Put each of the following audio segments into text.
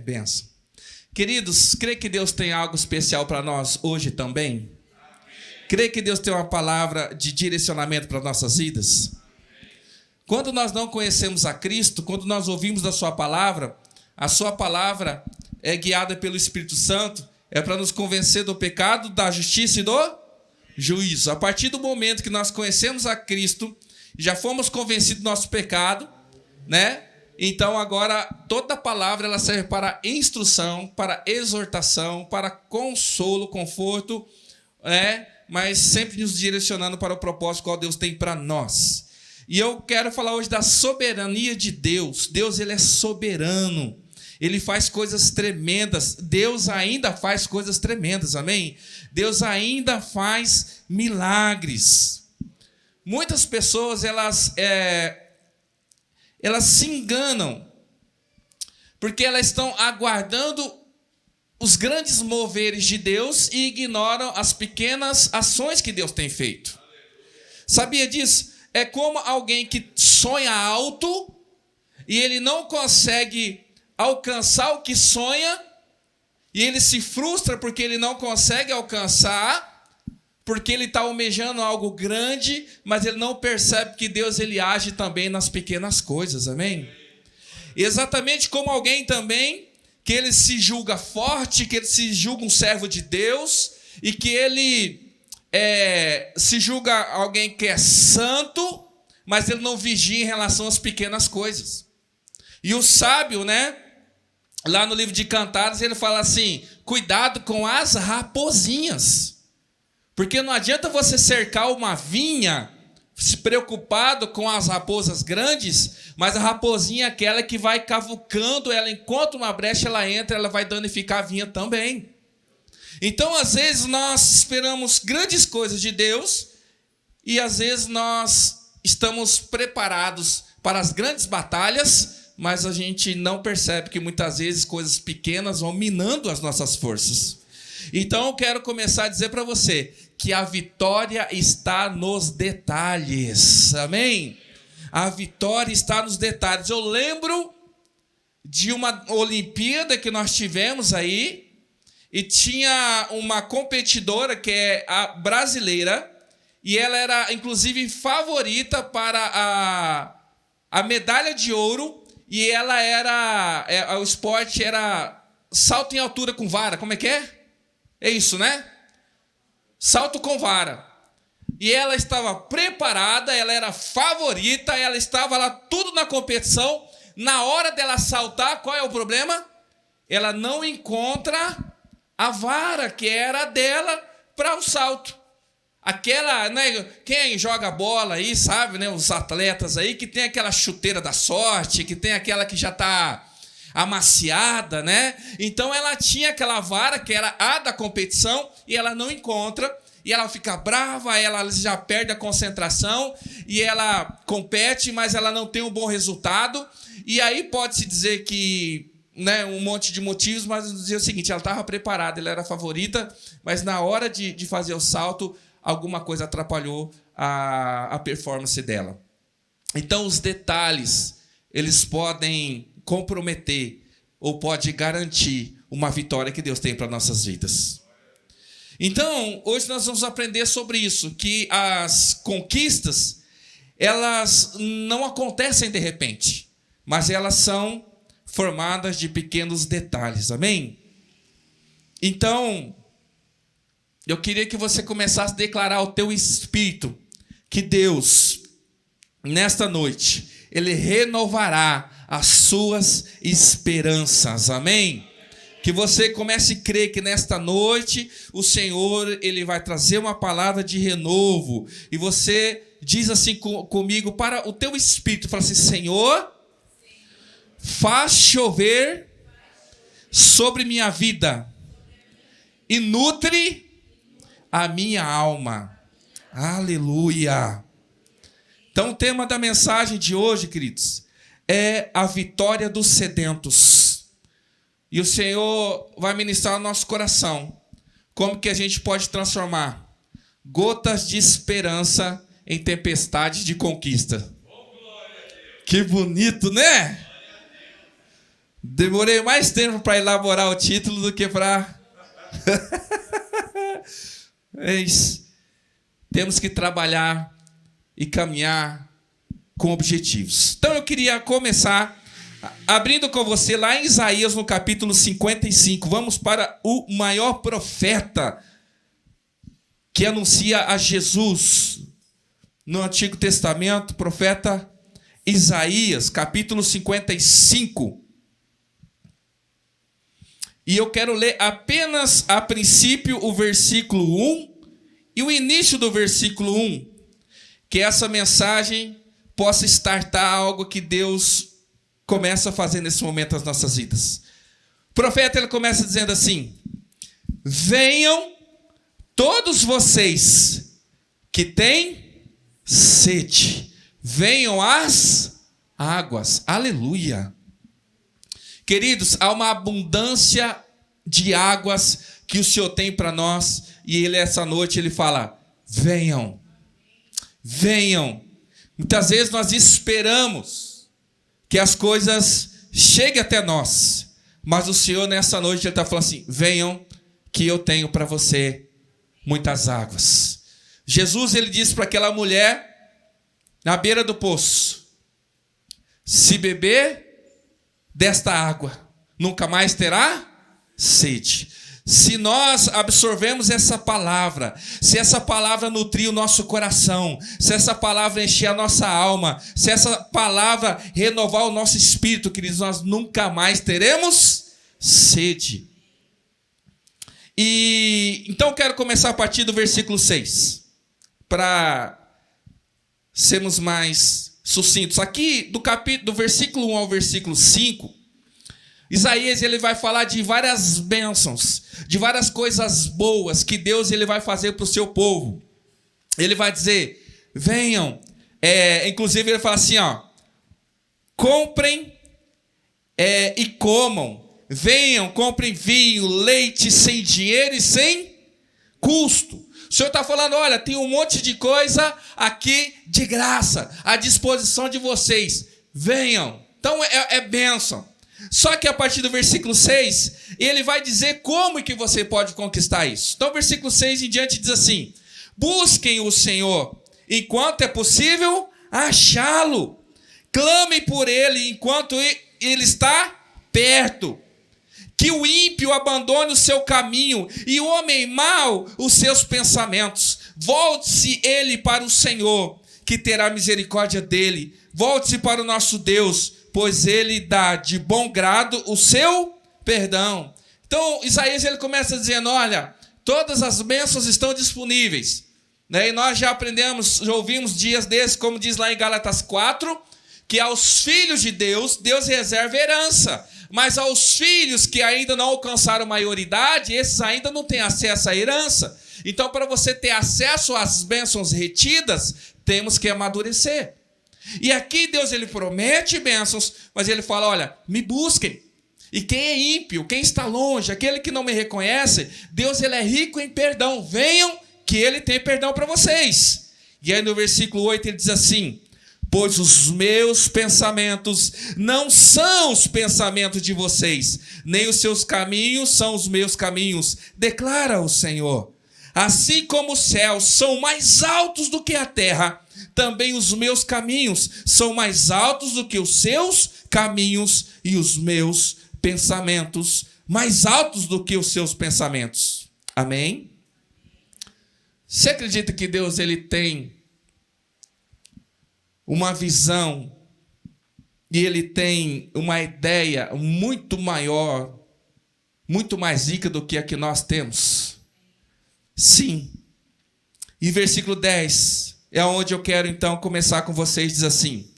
Benção. Queridos, crê que Deus tem algo especial para nós hoje também? Crê que Deus tem uma palavra de direcionamento para nossas vidas? Quando nós não conhecemos a Cristo, quando nós ouvimos da sua palavra, a sua palavra é guiada pelo Espírito Santo, é para nos convencer do pecado, da justiça e do juízo. A partir do momento que nós conhecemos a Cristo, já fomos convencidos do nosso pecado, né? Então agora toda a palavra ela serve para instrução, para exortação, para consolo, conforto, né? Mas sempre nos direcionando para o propósito qual Deus tem para nós. E eu quero falar hoje da soberania de Deus. Deus ele é soberano. Ele faz coisas tremendas. Deus ainda faz coisas tremendas, amém? Deus ainda faz milagres. Muitas pessoas, elas se enganam, porque elas estão aguardando os grandes moveres de Deus e ignoram as pequenas ações que Deus tem feito. Sabia disso? É como alguém que sonha alto e ele não consegue alcançar o que sonha, e ele se frustra porque ele não consegue alcançar, porque ele está almejando algo grande, mas ele não percebe que Deus ele age também nas pequenas coisas, amém? Exatamente como alguém também, que ele se julga forte, que ele se julga um servo de Deus, e que ele se julga alguém que é santo, mas ele não vigia em relação às pequenas coisas. E o sábio, né? Lá no livro de Cantares, ele fala assim: cuidado com as raposinhas. Porque não adianta você cercar uma vinha se preocupado com as raposas grandes, mas a raposinha é aquela que vai cavucando, ela encontra uma brecha, ela entra, ela vai danificar a vinha também. Então, às vezes, nós esperamos grandes coisas de Deus e, às vezes, nós estamos preparados para as grandes batalhas, mas a gente não percebe que, muitas vezes, coisas pequenas vão minando as nossas forças. Então, eu quero começar a dizer para você que a vitória está nos detalhes. Amém? A vitória está nos detalhes. Eu lembro de uma Olimpíada que nós tivemos aí, e tinha uma competidora que é a brasileira, e ela era, inclusive, favorita para a medalha de ouro, e ela era... o esporte era salto em altura com vara. Como é que é? É isso, né? Salto com vara. E ela estava preparada, ela era favorita, ela estava lá tudo na competição. Na hora dela saltar, qual é o problema? Ela não encontra a vara que era dela para o salto. Aquela, né, quem joga bola aí, sabe, né, os atletas aí, que tem aquela chuteira da sorte, que tem aquela que já está amaciada, né? Então ela tinha aquela vara que era a da competição e ela não encontra, e ela fica brava, ela já perde a concentração e ela compete, mas ela não tem um bom resultado. E aí pode-se dizer que, né, um monte de motivos, mas dizer o seguinte: ela estava preparada, ela era a favorita, mas na hora de fazer o salto, alguma coisa atrapalhou a performance dela. Então, os detalhes, eles podem comprometer ou pode garantir uma vitória que Deus tem para nossas vidas. Então, hoje nós vamos aprender sobre isso, que as conquistas, elas não acontecem de repente, mas elas são formadas de pequenos detalhes, amém? Então, eu queria que você começasse a declarar ao teu espírito que Deus, nesta noite, Ele renovará as suas esperanças, amém? Que você comece a crer que nesta noite o Senhor Ele vai trazer uma palavra de renovo. E você diz assim comigo para o teu espírito, fala assim: Senhor, faz chover sobre minha vida e nutre a minha alma. Aleluia. Então, o tema da mensagem de hoje, queridos, é a vitória dos sedentos. E o Senhor vai ministrar no nosso coração como que a gente pode transformar gotas de esperança em tempestades de conquista. Que bonito, né? Demorei mais tempo para elaborar o título do que para... Temos que trabalhar e caminhar com objetivos. Então eu queria começar abrindo com você lá em Isaías, no capítulo 55. Vamos para o maior profeta que anuncia a Jesus no Antigo Testamento, profeta Isaías, capítulo 55. E eu quero ler apenas a princípio o versículo 1 e o início do versículo 1, que essa mensagem possa startar algo que Deus começa a fazer nesse momento nas nossas vidas. O profeta ele começa dizendo assim: venham todos vocês que têm sede, venham às águas. Aleluia. Queridos, há uma abundância de águas que o Senhor tem para nós, e Ele essa noite ele fala: venham, venham. Muitas vezes nós esperamos que as coisas cheguem até nós, mas o Senhor nessa noite ele está falando assim: venham, que eu tenho para você muitas águas. Jesus ele disse para aquela mulher na beira do poço: se beber desta água, nunca mais terá sede. Se nós absorvemos essa palavra, se essa palavra nutrir o nosso coração, se essa palavra encher a nossa alma, se essa palavra renovar o nosso espírito, queridos, nós nunca mais teremos sede. E então eu quero começar a partir do versículo 6, para sermos mais sucintos. Aqui do versículo 1 ao versículo 5, Isaías ele vai falar de várias bênçãos, de várias coisas boas que Deus ele vai fazer para o seu povo. Ele vai dizer: venham, inclusive ele fala assim, comprem e comam. Venham, comprem vinho, leite sem dinheiro e sem custo. O Senhor está falando: olha, tem um monte de coisa aqui de graça, à disposição de vocês. Venham. Então é bênção. Só que a partir do versículo 6, ele vai dizer como que você pode conquistar isso. Então, versículo 6 em diante diz assim: busquem o Senhor enquanto é possível achá-lo. Clamem por ele enquanto ele está perto. Que o ímpio abandone o seu caminho e o homem mau os seus pensamentos. Volte-se ele para o Senhor, que terá misericórdia dele. Volte-se para o nosso Deus, pois ele dá de bom grado o seu perdão. Então, Isaías ele começa dizendo: olha, todas as bênçãos estão disponíveis. E nós já aprendemos, já ouvimos dias desses, como diz lá em Gálatas 4, que aos filhos de Deus, Deus reserva herança. Mas aos filhos que ainda não alcançaram maioridade, esses ainda não têm acesso à herança. Então, para você ter acesso às bênçãos retidas, temos que amadurecer. E aqui Deus ele promete bênçãos, mas ele fala: olha, me busquem. E quem é ímpio, quem está longe, aquele que não me reconhece, Deus ele é rico em perdão. Venham que ele tem perdão para vocês. E aí no versículo 8 ele diz assim: pois os meus pensamentos não são os pensamentos de vocês, nem os seus caminhos são os meus caminhos, declara o Senhor. Assim como os céus são mais altos do que a terra, também os meus caminhos são mais altos do que os seus caminhos, e os meus pensamentos mais altos do que os seus pensamentos. Amém? Você acredita que Deus ele tem uma visão e ele tem uma ideia muito maior, muito mais rica do que a que nós temos? Sim. E versículo 10 é onde eu quero então começar com vocês. Diz assim: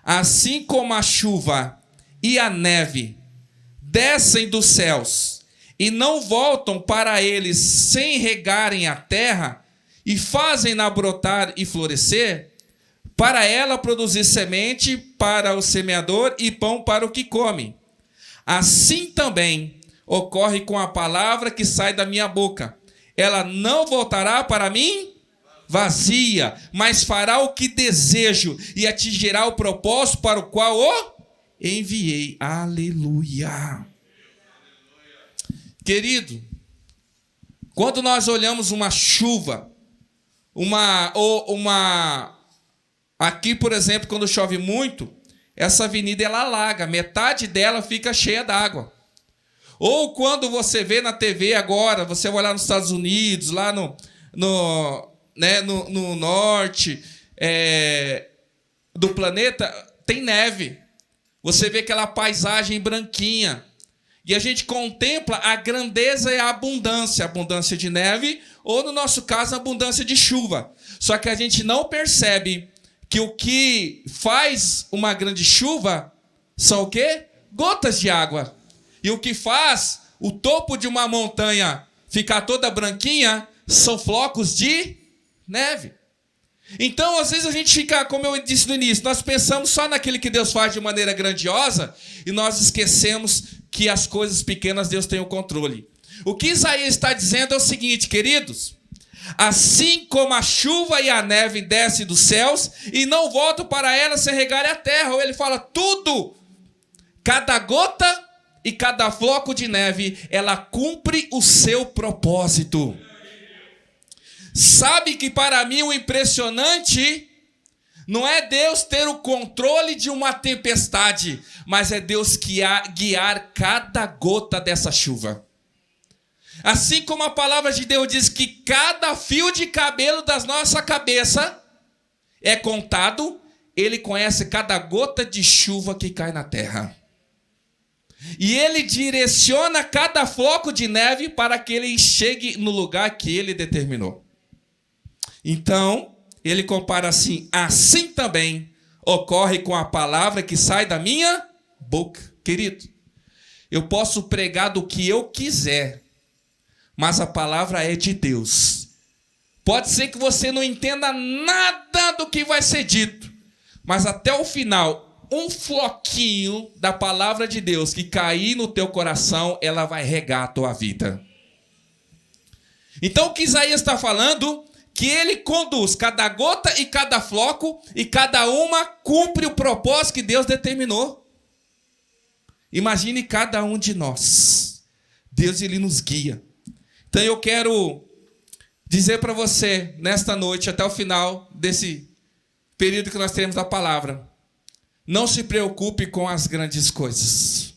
assim como a chuva e a neve descem dos céus e não voltam para eles sem regarem a terra e fazem-na brotar e florescer, para ela produzir semente para o semeador e pão para o que come, assim também ocorre com a palavra que sai da minha boca. Ela não voltará para mim vazia, mas fará o que desejo e atingirá o propósito para o qual o enviei. Aleluia. Querido, quando nós olhamos uma chuva, aqui, por exemplo, quando chove muito, essa avenida ela alaga, metade dela fica cheia d'água. Ou quando você vê na TV agora, você vai lá nos Estados Unidos, lá no norte do planeta, tem neve. Você vê aquela paisagem branquinha. E a gente contempla a grandeza e a abundância de neve, ou no nosso caso, a abundância de chuva. Só que a gente não percebe que o que faz uma grande chuva são o quê? Gotas de água. E o que faz o topo de uma montanha ficar toda branquinha são flocos de neve. Então, às vezes a gente fica, como eu disse no início, nós pensamos só naquilo que Deus faz de maneira grandiosa e nós esquecemos que as coisas pequenas Deus tem o controle. O que Isaías está dizendo é o seguinte, queridos: assim como a chuva e a neve descem dos céus e não voltam para ela sem regar a terra, ou ele fala tudo, cada gota e cada floco de neve, ela cumpre o seu propósito. Sabe que para mim o impressionante não é Deus ter o controle de uma tempestade, mas é Deus guiar cada gota dessa chuva. Assim como a palavra de Deus diz que cada fio de cabelo da nossa cabeça é contado, Ele conhece cada gota de chuva que cai na terra. E Ele direciona cada floco de neve para que ele chegue no lugar que Ele determinou. Então, ele compara assim: assim também ocorre com a palavra que sai da minha boca. Querido, eu posso pregar do que eu quiser, mas a palavra é de Deus. Pode ser que você não entenda nada do que vai ser dito, mas até o final, um floquinho da palavra de Deus que cair no teu coração, ela vai regar a tua vida. Então, o que Isaías está falando, que ele conduz cada gota e cada floco, e cada uma cumpre o propósito que Deus determinou. Imagine cada um de nós. Deus, ele nos guia. Então eu quero dizer para você, nesta noite, até o final desse período que nós teremos a palavra, não se preocupe com as grandes coisas.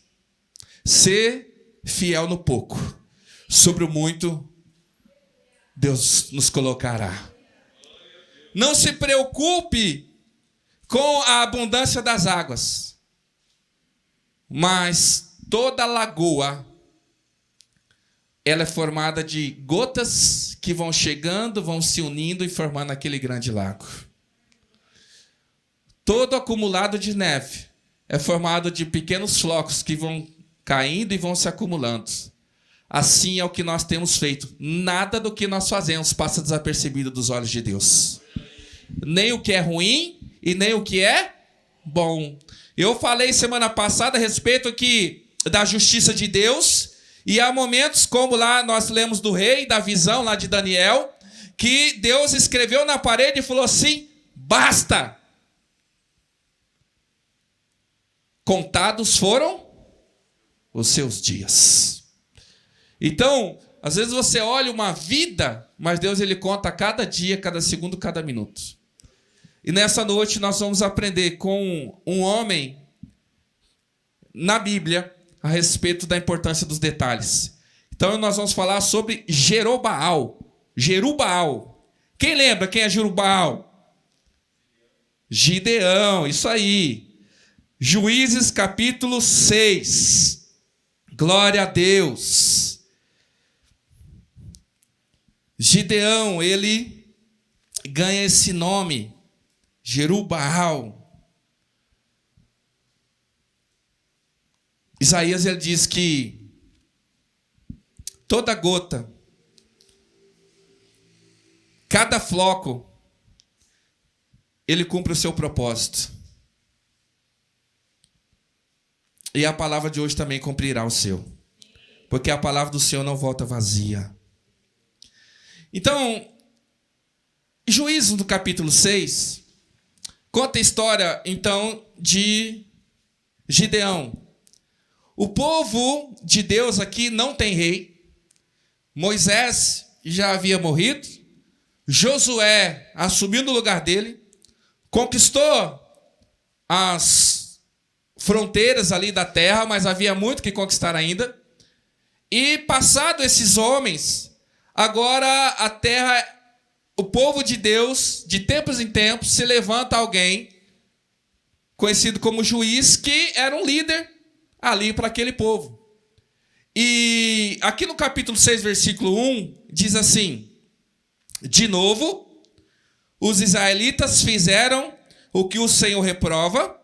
Ser fiel no pouco. Sobre o muito, Deus nos colocará. Não se preocupe com a abundância das águas, mas toda lagoa, ela é formada de gotas que vão chegando, vão se unindo e formando aquele grande lago. Todo acumulado de neve é formado de pequenos flocos que vão caindo e vão se acumulando. Assim é o que nós temos feito. Nada do que nós fazemos passa desapercebido dos olhos de Deus. Nem o que é ruim e nem o que é bom. Eu falei semana passada a respeito aqui da justiça de Deus. E há momentos como lá nós lemos do rei, da visão lá de Daniel, que Deus escreveu na parede e falou assim: basta. Contados foram os seus dias. Então, às vezes você olha uma vida, mas Deus ele conta cada dia, cada segundo, cada minuto. E nessa noite nós vamos aprender com um homem na Bíblia a respeito da importância dos detalhes. Então nós vamos falar sobre Jerobaal. Jerubaal. Quem lembra quem é Jerubaal? Gideão, isso aí. Juízes capítulo 6. Glória a Deus. Gideão, ele ganha esse nome, Jerubaal. Isaías ele diz que toda gota, cada floco, ele cumpre o seu propósito. E a palavra de hoje também cumprirá o seu. Porque a palavra do Senhor não volta vazia. Então, Juízes do capítulo 6 conta a história, então, de Gideão. O povo de Deus aqui não tem rei. Moisés já havia morrido. Josué assumiu no lugar dele. Conquistou as fronteiras ali da terra, mas havia muito que conquistar ainda. E passado esses homens, agora a terra, o povo de Deus, de tempos em tempos, se levanta alguém, conhecido como juiz, que era um líder ali para aquele povo. E aqui no capítulo 6, versículo 1, diz assim: de novo, os israelitas fizeram o que o Senhor reprova,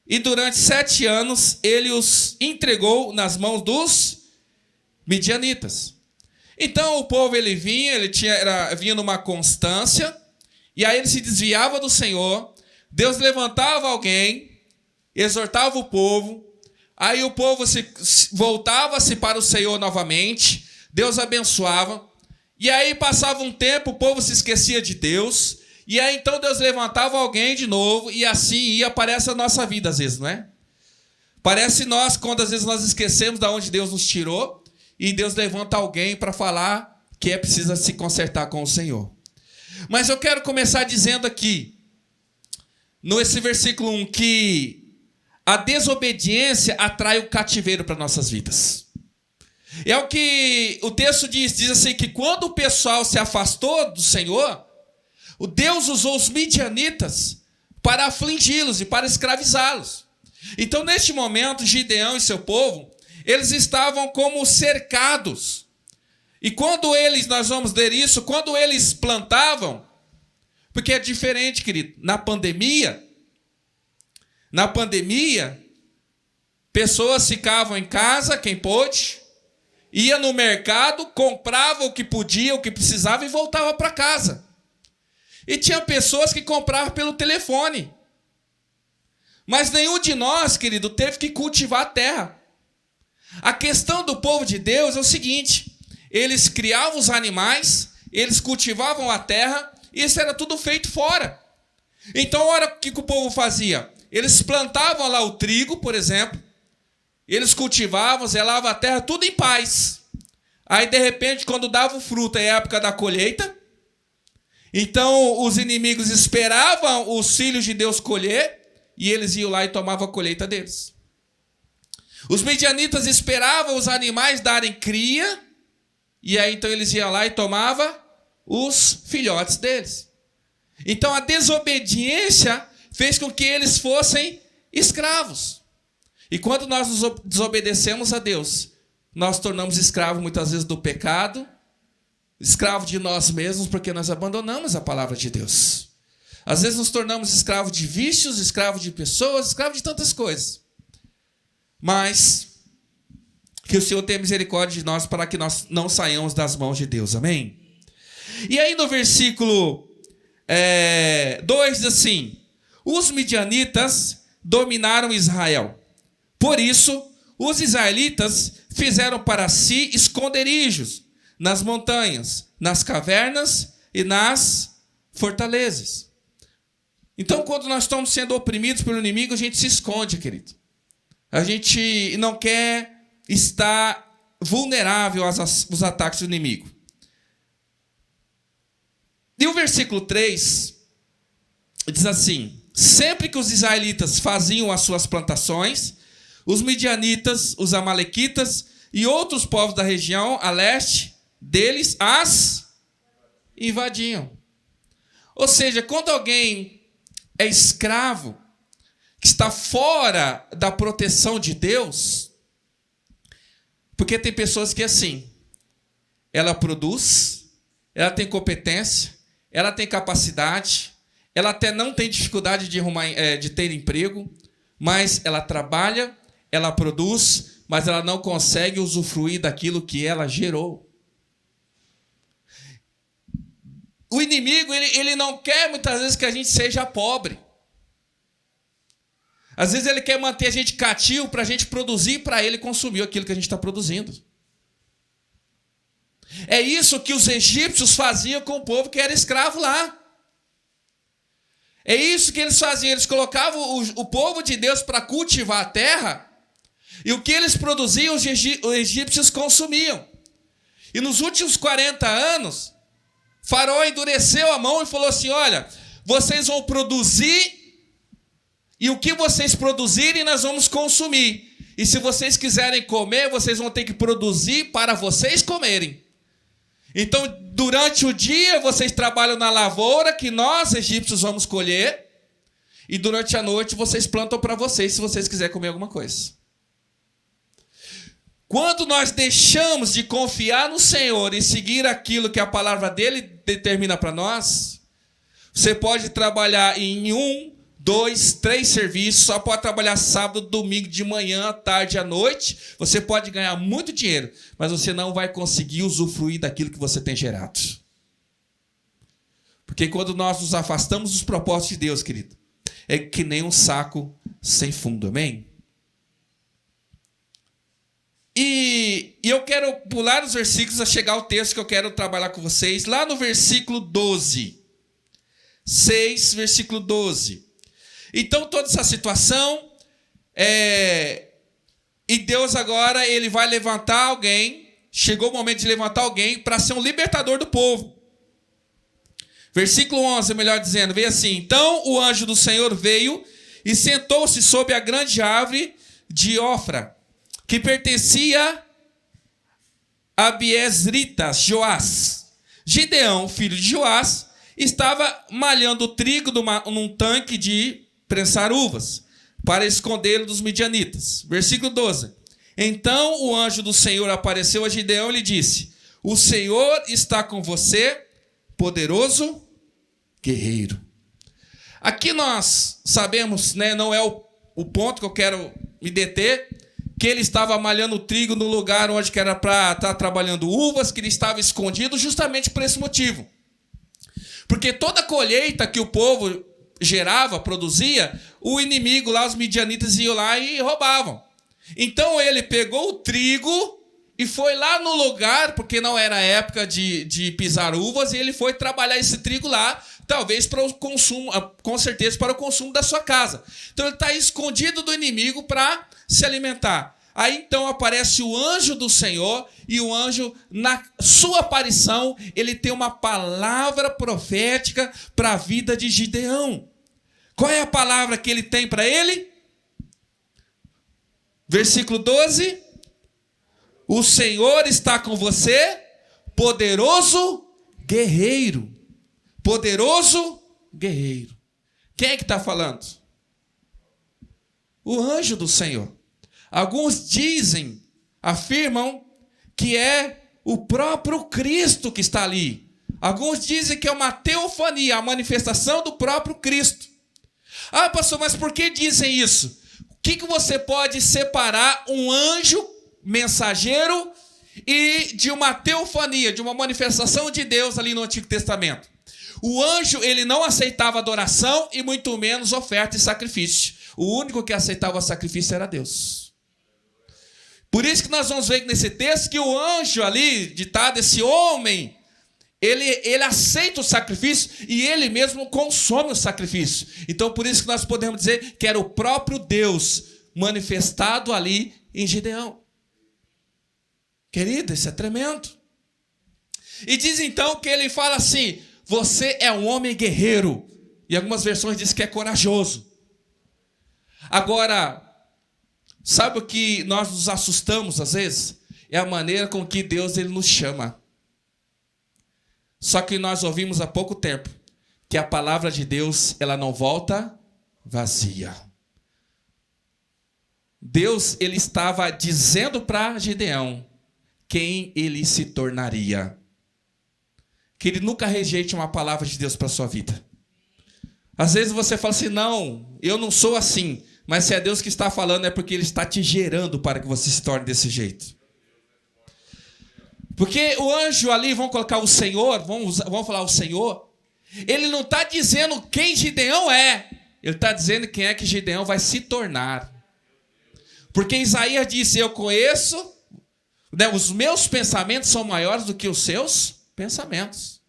e durante 7 anos ele os entregou nas mãos dos midianitas. Então o povo ele vinha numa constância, e aí ele se desviava do Senhor. Deus levantava alguém, exortava o povo, aí o povo voltava-se para o Senhor novamente, Deus abençoava, e aí passava um tempo, o povo se esquecia de Deus, e aí então Deus levantava alguém de novo, e assim ia. Parece a nossa vida às vezes, não é? Parece nós, quando às vezes nós esquecemos de onde Deus nos tirou, e Deus levanta alguém para falar que é preciso se consertar com o Senhor. Mas eu quero começar dizendo aqui, nesse versículo 1, que a desobediência atrai o cativeiro para nossas vidas. É o que o texto diz assim, que quando o pessoal se afastou do Senhor, o Deus usou os midianitas para afligi-los e para escravizá-los. Então, neste momento, Gideão e seu povo, eles estavam como cercados. E quando nós vamos ler isso, quando eles plantavam, porque é diferente, querido, na pandemia, pessoas ficavam em casa, quem pôde, ia no mercado, comprava o que podia, o que precisava e voltava para casa. E tinha pessoas que compravam pelo telefone. Mas nenhum de nós, querido, teve que cultivar a terra. A questão do povo de Deus é o seguinte: eles criavam os animais, eles cultivavam a terra, e isso era tudo feito fora. Então, olha o que o povo fazia. Eles plantavam lá o trigo, por exemplo, eles cultivavam, zelavam a terra, tudo em paz. Aí, de repente, quando dava o fruto, é a época da colheita. Então, os inimigos esperavam os filhos de Deus colher, e eles iam lá e tomavam a colheita deles. Os midianitas esperavam os animais darem cria, e aí então eles iam lá e tomavam os filhotes deles. Então a desobediência fez com que eles fossem escravos. E quando nós nos desobedecemos a Deus, nós tornamos escravos muitas vezes do pecado, escravos de nós mesmos, porque nós abandonamos a palavra de Deus. Às vezes nos tornamos escravos de vícios, escravos de pessoas, escravos de tantas coisas. Mas que o Senhor tenha misericórdia de nós para que nós não saiamos das mãos de Deus. Amém? E aí no versículo 2 diz assim: os midianitas dominaram Israel. Por isso, os israelitas fizeram para si esconderijos nas montanhas, nas cavernas e nas fortalezas. Então, quando nós estamos sendo oprimidos pelo inimigo, a gente se esconde, querido. A gente não quer estar vulnerável aos ataques do inimigo. E o versículo 3 diz assim: sempre que os israelitas faziam as suas plantações, os midianitas, os amalequitas e outros povos da região a leste deles as invadiam. Ou seja, quando alguém é escravo, que está fora da proteção de Deus, porque tem pessoas que assim, ela produz, ela tem competência, ela tem capacidade, ela até não tem dificuldade de ter emprego, mas ela trabalha, ela produz, mas ela não consegue usufruir daquilo que ela gerou. O inimigo, ele não quer muitas vezes que a gente seja pobre. Às vezes ele quer manter a gente cativo para a gente produzir para ele consumir aquilo que a gente está produzindo. É isso que os egípcios faziam com o povo que era escravo lá. É isso que eles faziam. Eles colocavam o povo de Deus para cultivar a terra, e o que eles produziam, os egípcios consumiam. E nos últimos 40 anos, Faraó endureceu a mão e falou assim: olha, vocês vão produzir, e o que vocês produzirem nós vamos consumir. E se vocês quiserem comer, vocês vão ter que produzir para vocês comerem. Então, durante o dia, vocês trabalham na lavoura, que nós, egípcios, vamos colher. E durante a noite, vocês plantam para vocês, se vocês quiserem comer alguma coisa. Quando nós deixamos de confiar no Senhor e seguir aquilo que a palavra dele determina para nós, você pode trabalhar em 1, 2, 3 serviços, só pode trabalhar sábado, domingo, de manhã, à tarde, à noite. Você pode ganhar muito dinheiro, mas você não vai conseguir usufruir daquilo que você tem gerado. Porque quando nós nos afastamos dos propósitos de Deus, querido, é que nem um saco sem fundo, amém? E eu quero pular os versículos a chegar ao texto que eu quero trabalhar com vocês. Lá no versículo 12. 6, versículo 12. Então, toda essa situação, e Deus agora, ele vai levantar alguém, chegou o momento de levantar alguém para ser um libertador do povo. Versículo 11, melhor dizendo, veio assim: então o anjo do Senhor veio e sentou-se sob a grande árvore de Ofra, que pertencia a Biesritas, Joás. Gideão, filho de Joás, estava malhando trigo num tanque de prensar uvas, para escondê-lo dos midianitas. Versículo 12. Então o anjo do Senhor apareceu a Gideão e lhe disse: o Senhor está com você, poderoso guerreiro. Aqui nós sabemos, não é o ponto que eu quero me deter, que ele estava malhando trigo no lugar onde que era para estar trabalhando uvas, que ele estava escondido justamente por esse motivo. Porque toda colheita que o povo gerava, produzia, o inimigo lá, os midianitas, iam lá e roubavam. Então ele pegou o trigo e foi lá no lugar, porque não era época de pisar uvas, e ele foi trabalhar esse trigo lá, talvez para o consumo, com certeza para o consumo da sua casa. Então ele está escondido do inimigo para se alimentar. Aí então aparece o anjo do Senhor, e o anjo, na sua aparição, ele tem uma palavra profética para a vida de Gideão. Qual é a palavra que ele tem para ele? Versículo 12. O Senhor está com você, poderoso guerreiro. Poderoso guerreiro. Quem é que está falando? O anjo do Senhor. Alguns afirmam que é o próprio Cristo que está ali. Alguns dizem que é uma teofania, a manifestação do próprio Cristo. Ah, pastor, mas por que dizem isso? O que você pode separar um anjo mensageiro e de uma teofania, de uma manifestação de Deus ali no Antigo Testamento? O anjo, ele não aceitava adoração e muito menos oferta e sacrifício. O único que aceitava o sacrifício era Deus. Por isso que nós vamos ver nesse texto que o anjo ali, ditado, esse homem, ele aceita o sacrifício e ele mesmo consome o sacrifício. Então, por isso que nós podemos dizer que era o próprio Deus manifestado ali em Gideão. Querido, isso é tremendo. E diz então que ele fala assim: você é um homem guerreiro. E algumas versões dizem que é corajoso. Agora, sabe o que nós nos assustamos às vezes? É a maneira com que Deus ele nos chama. Só que nós ouvimos há pouco tempo que a palavra de Deus, ela não volta vazia. Deus, ele estava dizendo para Gideão quem ele se tornaria. Que ele nunca rejeite uma palavra de Deus para a sua vida. Às vezes você fala assim: não, eu não sou assim. Mas se é Deus que está falando, é porque ele está te gerando para que você se torne desse jeito. Porque o anjo ali, vamos colocar o Senhor, vamos falar o Senhor, ele não está dizendo quem Gideão é, ele está dizendo quem é que Gideão vai se tornar. Porque Isaías disse: eu conheço, os meus pensamentos são maiores do que os seus pensamentos.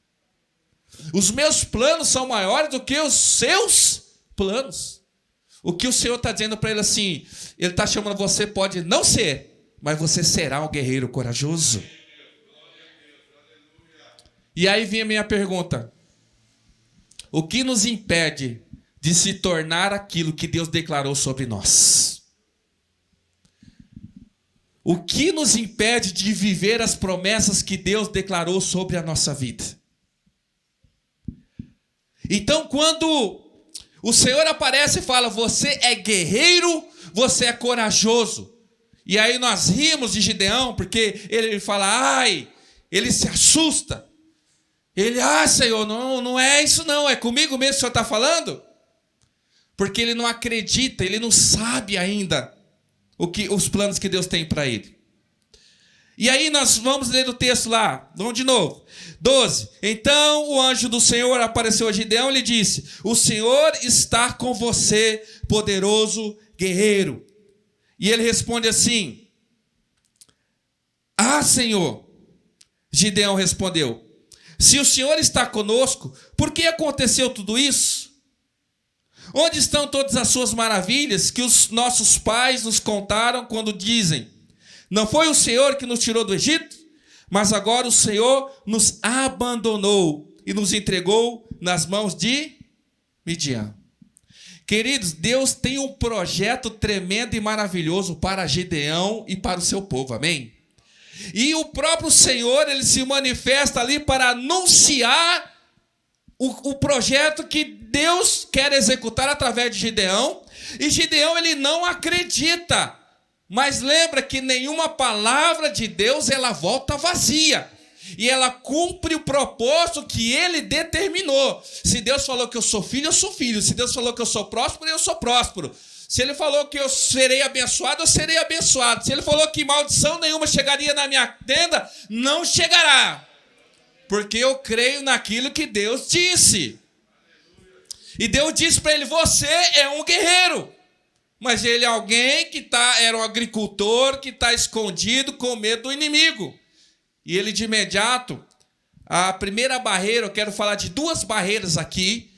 Os meus planos são maiores do que os seus planos. O que o Senhor está dizendo para ele assim, ele está chamando você, pode não ser, mas você será um guerreiro corajoso. E aí vem a minha pergunta. O que nos impede de se tornar aquilo que Deus declarou sobre nós? O que nos impede de viver as promessas que Deus declarou sobre a nossa vida? Então, quando o Senhor aparece e fala, você é guerreiro, você é corajoso. E aí nós rimos de Gideão, porque ele fala, ai, ele se assusta. Ele, Senhor, não é isso não, é comigo mesmo que o Senhor está falando? Porque ele não acredita, ele não sabe ainda os planos que Deus tem para ele. E aí nós vamos ler o texto lá, vamos de novo. 12. Então o anjo do Senhor apareceu a Gideão e lhe disse, o Senhor está com você, poderoso guerreiro. E ele responde assim, Senhor. Gideão respondeu, se o Senhor está conosco, por que aconteceu tudo isso? Onde estão todas as suas maravilhas que os nossos pais nos contaram quando dizem, não foi o Senhor que nos tirou do Egito? Mas agora o Senhor nos abandonou e nos entregou nas mãos de Midian. Queridos, Deus tem um projeto tremendo e maravilhoso para Gideão e para o seu povo, amém? E o próprio Senhor, ele se manifesta ali para anunciar o projeto que Deus quer executar através de Gideão. E Gideão, ele não acredita. Mas lembra que nenhuma palavra de Deus, ela volta vazia. E ela cumpre o propósito que ele determinou. Se Deus falou que eu sou filho, eu sou filho. Se Deus falou que eu sou próspero, eu sou próspero. Se ele falou que eu serei abençoado, eu serei abençoado. Se ele falou que maldição nenhuma chegaria na minha tenda, não chegará. Porque eu creio naquilo que Deus disse. E Deus disse para ele, você é um guerreiro. Mas ele é alguém que era um agricultor que está escondido com medo do inimigo. E ele de imediato, a primeira barreira, eu quero falar de duas barreiras aqui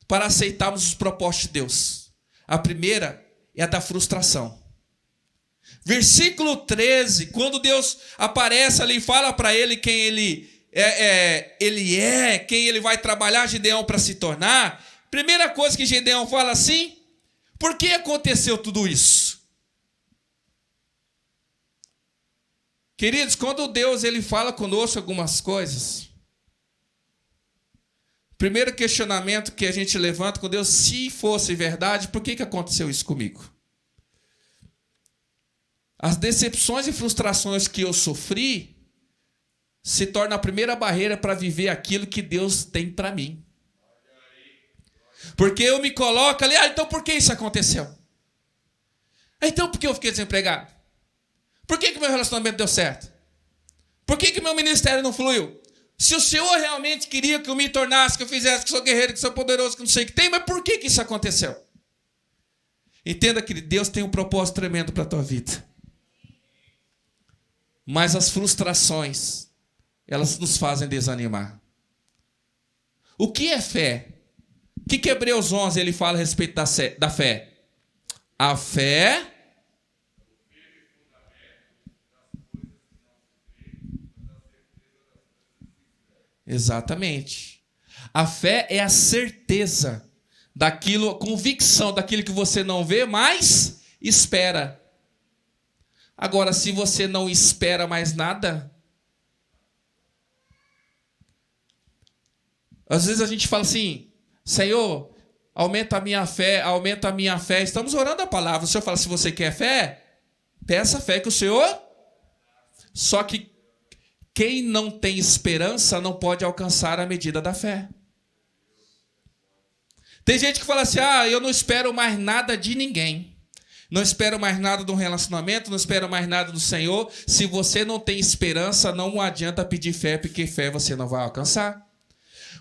para aceitarmos os propósitos de Deus. A primeira é a da frustração. Versículo 13, quando Deus aparece ali e fala para ele quem ele é, quem ele vai trabalhar Gideão para se tornar, primeira coisa que Gideão fala assim, por que aconteceu tudo isso? Queridos, quando Deus ele fala conosco algumas coisas, primeiro questionamento que a gente levanta com Deus, se fosse verdade, por que aconteceu isso comigo? As decepções e frustrações que eu sofri se torna a primeira barreira para viver aquilo que Deus tem para mim. Porque eu me coloco ali, então por que isso aconteceu? Então por que eu fiquei desempregado? Por que meu relacionamento deu certo? Por que meu ministério não fluiu? Se o Senhor realmente queria que eu me tornasse, que eu fizesse, que sou guerreiro, que sou poderoso, que não sei o que tem, mas por que isso aconteceu? Entenda que Deus tem um propósito tremendo para a tua vida. Mas as frustrações, elas nos fazem desanimar. O que é fé? O que Hebreus 11 ele fala a respeito da fé? A fé... Exatamente. A fé é a certeza daquilo, a convicção daquilo que você não vê, mas espera. Agora, se você não espera mais nada, às vezes a gente fala assim, Senhor, aumenta a minha fé, aumenta a minha fé. Estamos orando a palavra. O Senhor fala, se você quer fé, peça a fé que o Senhor... Só que quem não tem esperança não pode alcançar a medida da fé. Tem gente que fala assim, eu não espero mais nada de ninguém. Não espero mais nada de um relacionamento, não espero mais nada do Senhor. Se você não tem esperança, não adianta pedir fé, porque fé você não vai alcançar.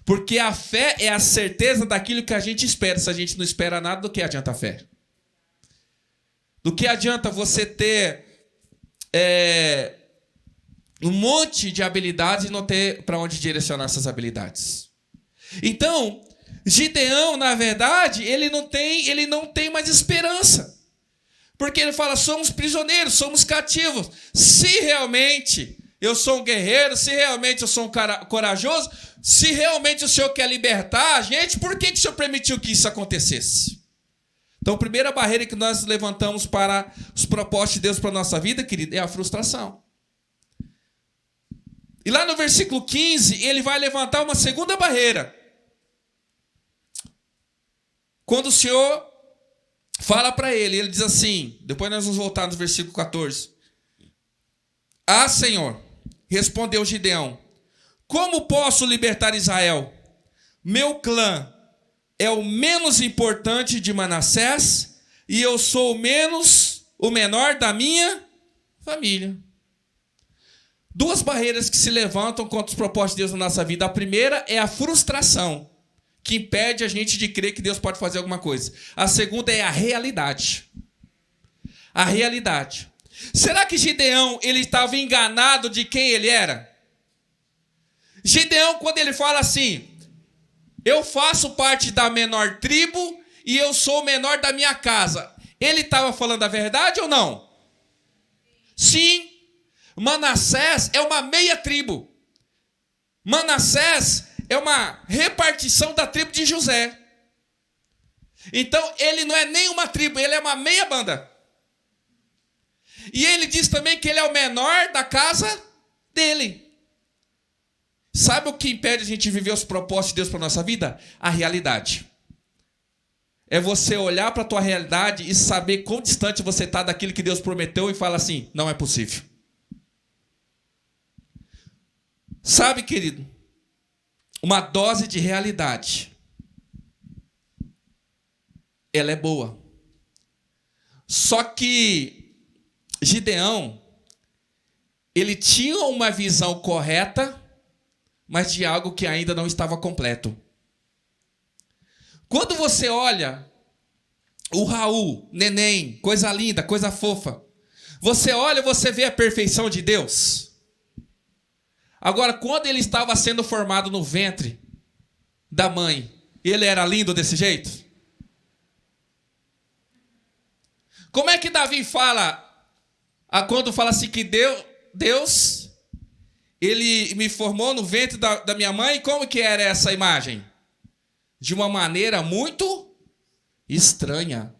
Porque a fé é a certeza daquilo que a gente espera. Se a gente não espera nada, do que adianta a fé? Do que adianta você ter um monte de habilidades e não ter para onde direcionar essas habilidades? Então, Gideão, na verdade, ele não tem mais esperança. Porque ele fala, somos prisioneiros, somos cativos. Se realmente eu sou um guerreiro, se realmente eu sou um cara corajoso, se realmente o Senhor quer libertar a gente, por que o Senhor permitiu que isso acontecesse? Então, a primeira barreira que nós levantamos para os propósitos de Deus para a nossa vida, querido, é a frustração. E lá no versículo 15, ele vai levantar uma segunda barreira. Quando o Senhor fala para ele diz assim, depois nós vamos voltar no versículo 14. Ah, Senhor, respondeu Gideão, como posso libertar Israel? Meu clã é o menos importante de Manassés e eu sou o menor da minha família. Duas barreiras que se levantam contra os propósitos de Deus na nossa vida. A primeira é a frustração, que impede a gente de crer que Deus pode fazer alguma coisa. A segunda é a realidade. A realidade. Será que Gideão ele estava enganado de quem ele era? Gideão, quando ele fala assim, eu faço parte da menor tribo e eu sou o menor da minha casa, ele estava falando a verdade ou não? Sim. Manassés é uma meia tribo. Manassés é uma repartição da tribo de José. Então, ele não é nem uma tribo, ele é uma meia banda. E ele diz também que ele é o menor da casa dele. Sabe o que impede a gente viver os propósitos de Deus para a nossa vida? A realidade. É você olhar para a tua realidade e saber quão distante você está daquilo que Deus prometeu e fala assim, não é possível. Sabe, querido, uma dose de realidade, ela é boa. Só que Gideão, ele tinha uma visão correta, mas de algo que ainda não estava completo. Quando você olha o Raul, neném, coisa linda, coisa fofa, você olha, você vê a perfeição de Deus. Agora, quando ele estava sendo formado no ventre da mãe, ele era lindo desse jeito? Como é que Davi fala, quando fala assim que Deus, ele me formou no ventre da minha mãe, como que era essa imagem? De uma maneira muito estranha.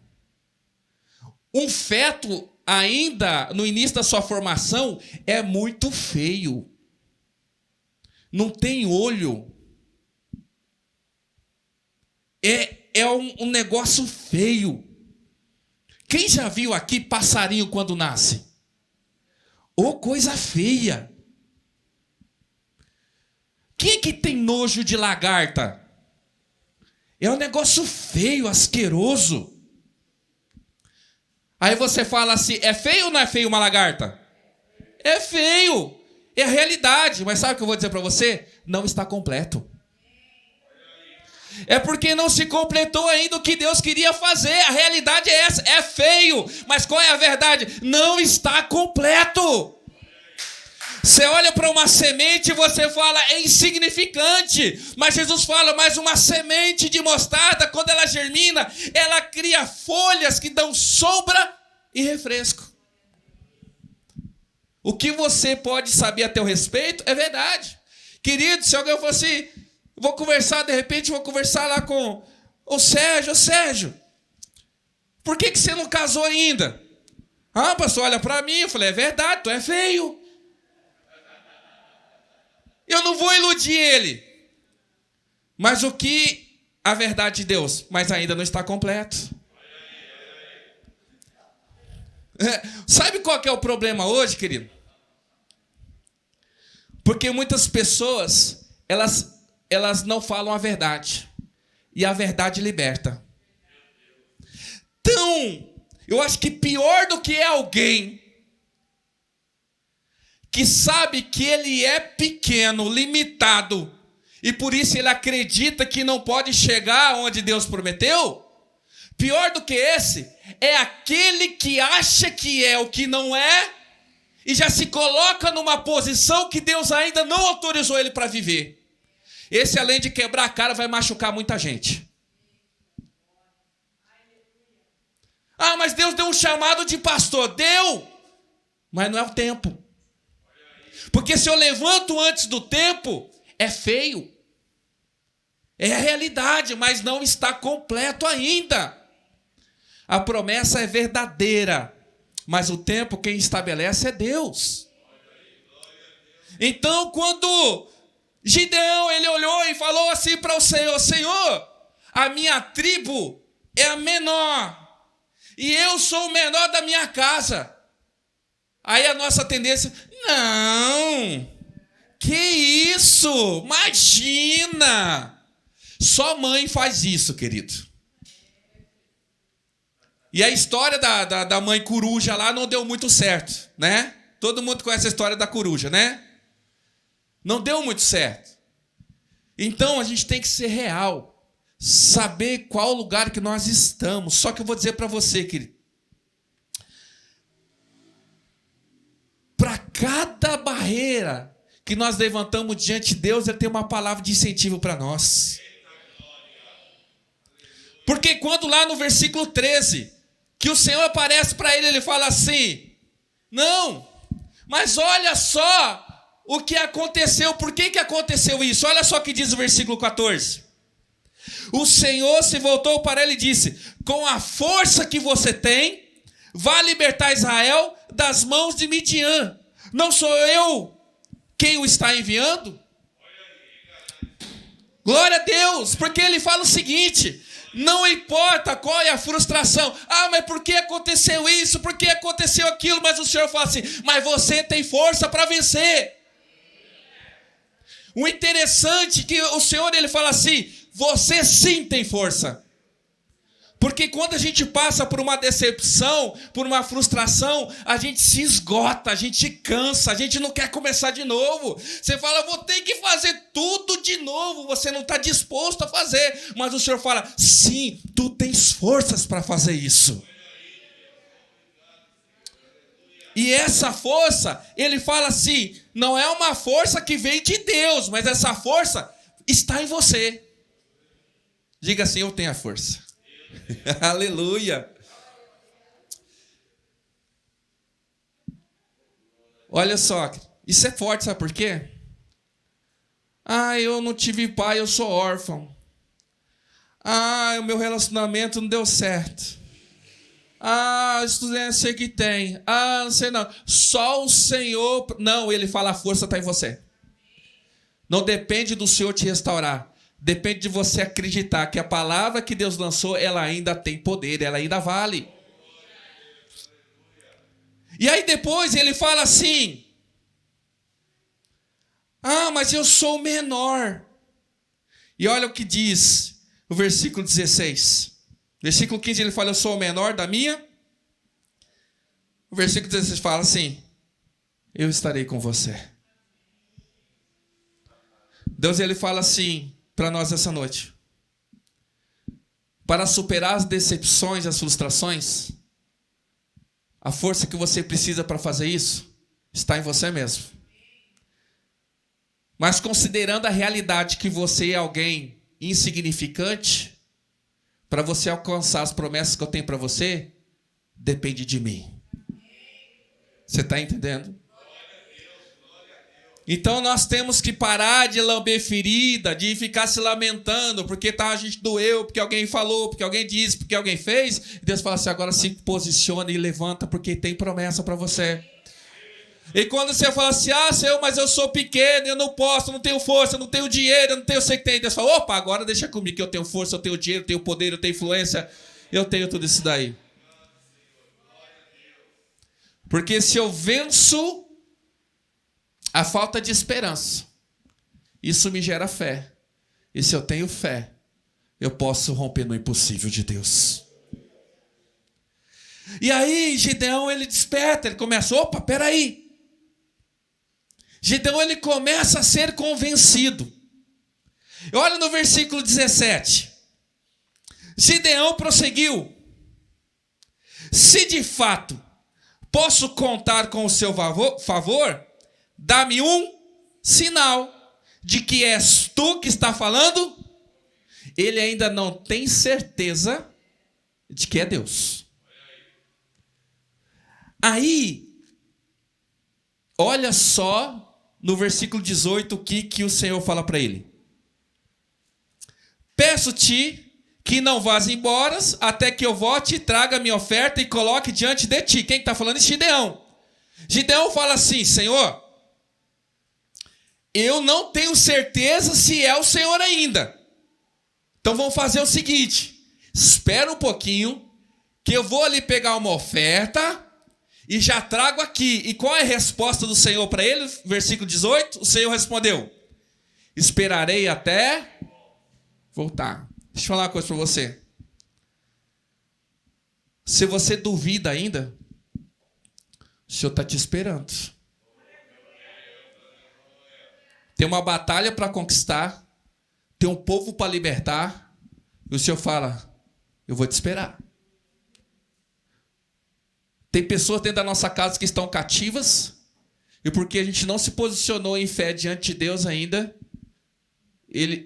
Um feto, ainda no início da sua formação, é muito feio. Não tem olho. É um negócio feio. Quem já viu aqui passarinho quando nasce? Ô, coisa feia. Quem é que tem nojo de lagarta? É um negócio feio, asqueroso. Aí você fala assim, é feio ou não é feio uma lagarta? É feio. É a realidade. Mas sabe o que eu vou dizer para você? Não está completo. É porque não se completou ainda o que Deus queria fazer. A realidade é essa. É feio. Mas qual é a verdade? Não está completo. Você olha para uma semente e você fala, é insignificante. Mas Jesus fala, mas uma semente de mostarda, quando ela germina, ela cria folhas que dão sombra e refresco. O que você pode saber a teu respeito é verdade. Querido, se alguém fosse, vou conversar, de repente vou conversar lá com o Sérgio. Ô Sérgio, por que você não casou ainda? Ah, pastor, olha para mim. Eu falei, é verdade, tu é feio. Eu não vou iludir ele. Mas o que a verdade de Deus? Mas ainda não está completo. Sabe qual que é o problema hoje, querido? Porque muitas pessoas, elas não falam a verdade. E a verdade liberta. Então, eu acho que pior do que é alguém que sabe que ele é pequeno, limitado, e por isso ele acredita que não pode chegar onde Deus prometeu, pior do que esse é aquele que acha que é o que não é e já se coloca numa posição que Deus ainda não autorizou ele para viver. Esse, além de quebrar a cara, vai machucar muita gente. Ah, mas Deus deu um chamado de pastor. Deu, mas não é o tempo. Porque se eu levanto antes do tempo, é feio. É a realidade, mas não está completo ainda. A promessa é verdadeira, mas o tempo quem estabelece é Deus. Então, quando Gideão, ele olhou e falou assim para o Senhor: Senhor, a minha tribo é a menor, e eu sou o menor da minha casa. Aí a nossa tendência: não, que isso, imagina. Só mãe faz isso, querido. E a história da mãe coruja lá não deu muito certo, né? Todo mundo conhece a história da coruja, né? Não deu muito certo. Então a gente tem que ser real, saber qual lugar que nós estamos. Só que eu vou dizer para você, querido, para cada barreira que nós levantamos diante de Deus, Ele tem uma palavra de incentivo para nós. Porque quando lá no versículo 13, que o Senhor aparece para ele, ele fala assim: não, mas olha só o que aconteceu. Por que aconteceu isso? Olha só o que diz o versículo 14. O Senhor se voltou para ele e disse: com a força que você tem, vá libertar Israel das mãos de Midian. Não sou eu quem o está enviando? Glória a Deus, porque ele fala o seguinte: não importa qual é a frustração. Ah, mas por que aconteceu isso? Por que aconteceu aquilo? Mas o Senhor fala assim: mas você tem força para vencer. O interessante é que o Senhor, ele fala assim: você sim tem força. Porque quando a gente passa por uma decepção, por uma frustração, a gente se esgota, a gente cansa, a gente não quer começar de novo. Você fala: vou ter que fazer tudo de novo. Você não está disposto a fazer. Mas o Senhor fala: sim, tu tens forças para fazer isso. E essa força, ele fala assim, não é uma força que vem de Deus, mas essa força está em você. Diga assim: eu tenho a força. Aleluia. Olha só, isso é forte, sabe por quê? Ah, eu não tive pai, eu sou órfão. Ah, o meu relacionamento não deu certo. Ah, estudei, não sei o que tem. Ah, não sei não. Só o Senhor... Não, ele fala: a força está em você. Não depende do Senhor te restaurar. Depende de você acreditar que a palavra que Deus lançou, ela ainda tem poder, ela ainda vale. E aí depois ele fala assim: ah, mas eu sou o menor. E olha o que diz o versículo 16. Versículo 15 ele fala: eu sou o menor da minha. O versículo 16 fala assim: eu estarei com você. Deus, ele fala assim para nós essa noite: para superar as decepções, as frustrações, a força que você precisa para fazer isso está em você mesmo. Mas considerando a realidade que você é alguém insignificante, para você alcançar as promessas que eu tenho para você, depende de mim. Você está entendendo? Então nós temos que parar de lamber ferida, de ficar se lamentando, porque a gente doeu, porque alguém falou, porque alguém disse, porque alguém fez. E Deus fala assim: agora se posiciona e levanta, porque tem promessa para você. E quando você fala assim: ah, Senhor, mas eu sou pequeno, eu não posso, eu não tenho força, eu não tenho dinheiro, eu não tenho, eu sei que tem. Deus fala: opa, agora deixa comigo, que eu tenho força, eu tenho dinheiro, eu tenho poder, eu tenho influência, eu tenho tudo isso daí. Porque se eu venço a falta de esperança, isso me gera fé. E se eu tenho fé, eu posso romper no impossível de Deus. E aí Gideão, ele desperta, ele começa: opa, peraí. Gideão, ele começa a ser convencido. Olha no versículo 17. Gideão prosseguiu: se de fato posso contar com o seu favor, dá-me um sinal de que és tu que está falando, ele ainda não tem certeza de que é Deus. Aí, olha só no versículo 18 o que o Senhor fala para ele. Peço-te que não vás embora até que eu volte e traga minha oferta e coloque diante de ti. Quem está falando é Gideão. Gideão fala assim: Senhor, eu não tenho certeza se é o Senhor ainda. Então vamos fazer o seguinte: espera um pouquinho, que eu vou ali pegar uma oferta e já trago aqui. E qual é a resposta do Senhor para ele? Versículo 18, o Senhor respondeu: esperarei até voltar. Deixa eu falar uma coisa para você. Se você duvida ainda, o Senhor está te esperando. Tem uma batalha para conquistar, tem um povo para libertar, e o Senhor fala: eu vou te esperar. Tem pessoas dentro da nossa casa que estão cativas, e porque a gente não se posicionou em fé diante de Deus ainda,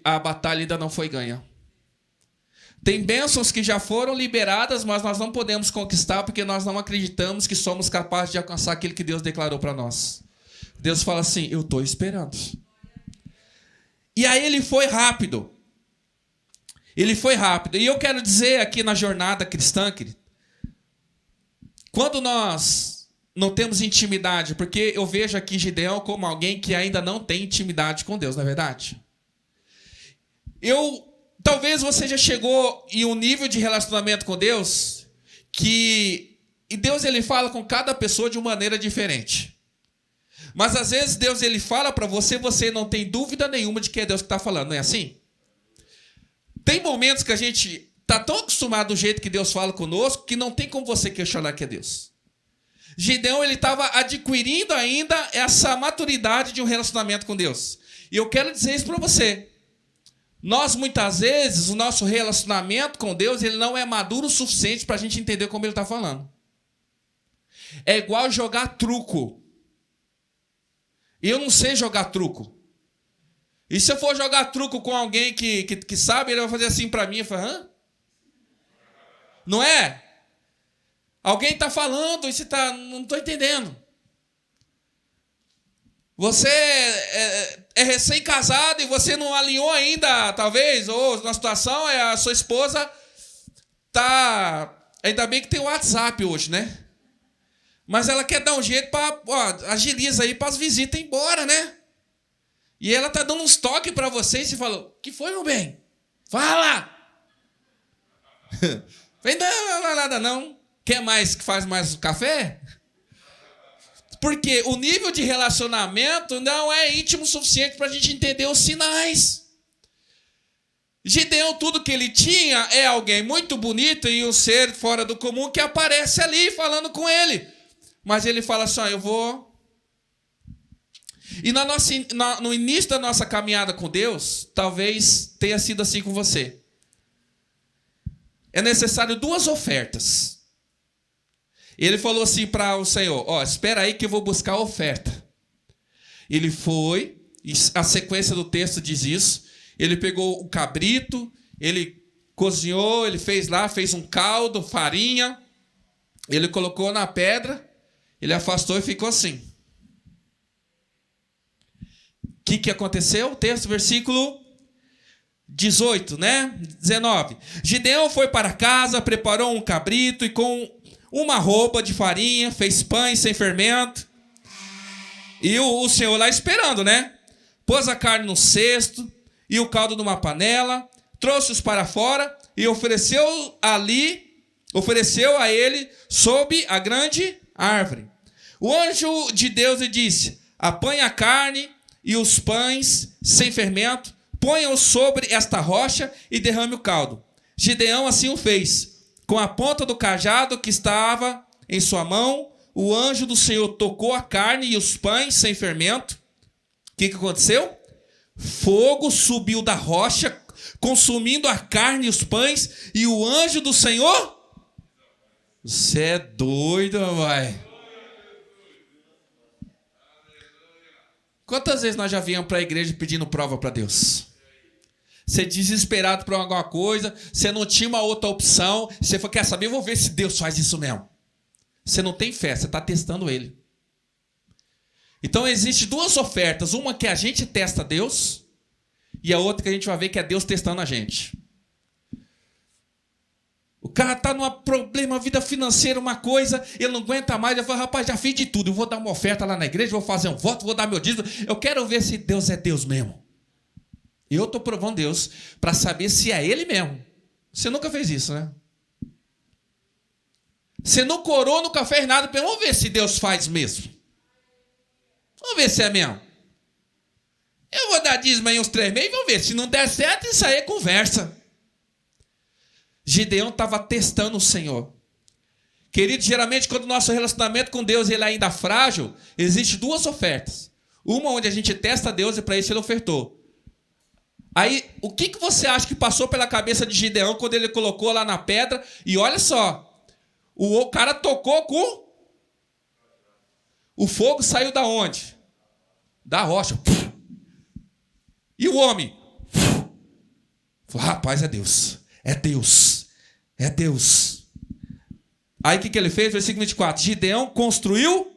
a batalha ainda não foi ganha. Tem bênçãos que já foram liberadas, mas nós não podemos conquistar porque nós não acreditamos que somos capazes de alcançar aquilo que Deus declarou para nós. Deus fala assim: eu estou esperando. E aí ele foi rápido. Ele foi rápido. E eu quero dizer aqui na jornada cristã, querido, quando nós não temos intimidade, porque eu vejo aqui Gideão como alguém que ainda não tem intimidade com Deus, não é verdade? Talvez você já chegou em um nível de relacionamento com Deus e Deus ele fala com cada pessoa de uma maneira diferente. Mas às vezes Deus ele fala para você, você não tem dúvida nenhuma de que é Deus que está falando, não é assim? Tem momentos que a gente está tão acostumado do jeito que Deus fala conosco que não tem como você questionar que é Deus. Gideão ele estava adquirindo ainda essa maturidade de um relacionamento com Deus. E eu quero dizer isso para você. Nós, muitas vezes, o nosso relacionamento com Deus, ele não é maduro o suficiente para a gente entender como ele está falando. É igual jogar truco. Eu não sei jogar truco. E se eu for jogar truco com alguém que sabe, ele vai fazer assim para mim e falar: hã? Não é? Alguém está falando e você está... Não estou entendendo. Você é recém-casado e você não alinhou ainda, talvez, ou na situação, a sua esposa tá... Ainda bem que tem o WhatsApp hoje, né? Mas ela quer dar um jeito para... agiliza aí para as visitas ir embora, né? E ela tá dando uns toques para você e você falou: que foi, meu bem? Fala! Vem, não, nada não. Quer mais que faz mais café? Porque o nível de relacionamento não é íntimo o suficiente para a gente entender os sinais. Gideão, tudo que ele tinha é alguém muito bonito e um ser fora do comum que aparece ali falando com ele. Mas ele fala assim: eu vou... E no início da nossa caminhada com Deus, talvez tenha sido assim com você. É necessário 2 ofertas. Ele falou assim para o Senhor: espera aí que eu vou buscar a oferta. Ele foi, e a sequência do texto diz isso. Ele pegou o cabrito, ele cozinhou, ele fez um caldo, farinha. Ele colocou na pedra, ele afastou e ficou assim. O que aconteceu? O texto, versículo 18, né? 19. Gideão foi para casa, preparou um cabrito e com uma roupa de farinha, fez pães sem fermento. E o Senhor lá esperando, né? Pôs a carne no cesto e o caldo numa panela, trouxe-os para fora e ofereceu a ele sob a grande árvore. O anjo de Deus lhe disse: apanhe a carne e os pães sem fermento, ponha-os sobre esta rocha e derrame o caldo. Gideão assim o fez. Com a ponta do cajado que estava em sua mão, o anjo do Senhor tocou a carne e os pães sem fermento. O que aconteceu? Fogo subiu da rocha, consumindo a carne e os pães, e o anjo do Senhor... Você é doido, vai. Quantas vezes nós já viemos para a igreja pedindo prova para Deus? Você desesperado por alguma coisa, você não tinha uma outra opção, você falou, quer saber, eu vou ver se Deus faz isso mesmo. Você não tem fé, você está testando Ele. Então existem duas ofertas, uma que a gente testa Deus, e a outra que a gente vai ver que é Deus testando a gente. O cara está num problema, vida financeira, uma coisa, ele não aguenta mais, ele fala, rapaz, já fiz de tudo, eu vou dar uma oferta lá na igreja, vou fazer um voto, vou dar meu dízimo, eu quero ver se Deus é Deus mesmo. Eu estou provando Deus para saber se é Ele mesmo. Você nunca fez isso, né? Você não corou, nunca fez nada. Vamos ver se Deus faz mesmo. Vamos ver se é mesmo. Eu vou dar dízimo aí uns 3 meses, vamos ver. Se não der certo, isso aí é conversa. Gideão estava testando o Senhor. Querido, geralmente quando o nosso relacionamento com Deus ele é ainda frágil, existem 2 ofertas. Uma onde a gente testa Deus e para isso ele ofertou. Aí, o que você acha que passou pela cabeça de Gideão quando ele colocou lá na pedra? E olha só, o cara tocou com... O fogo saiu da onde? Da rocha. E o homem? Rapaz, é Deus. É Deus. É Deus. Aí o que ele fez? Versículo 24. Gideão construiu...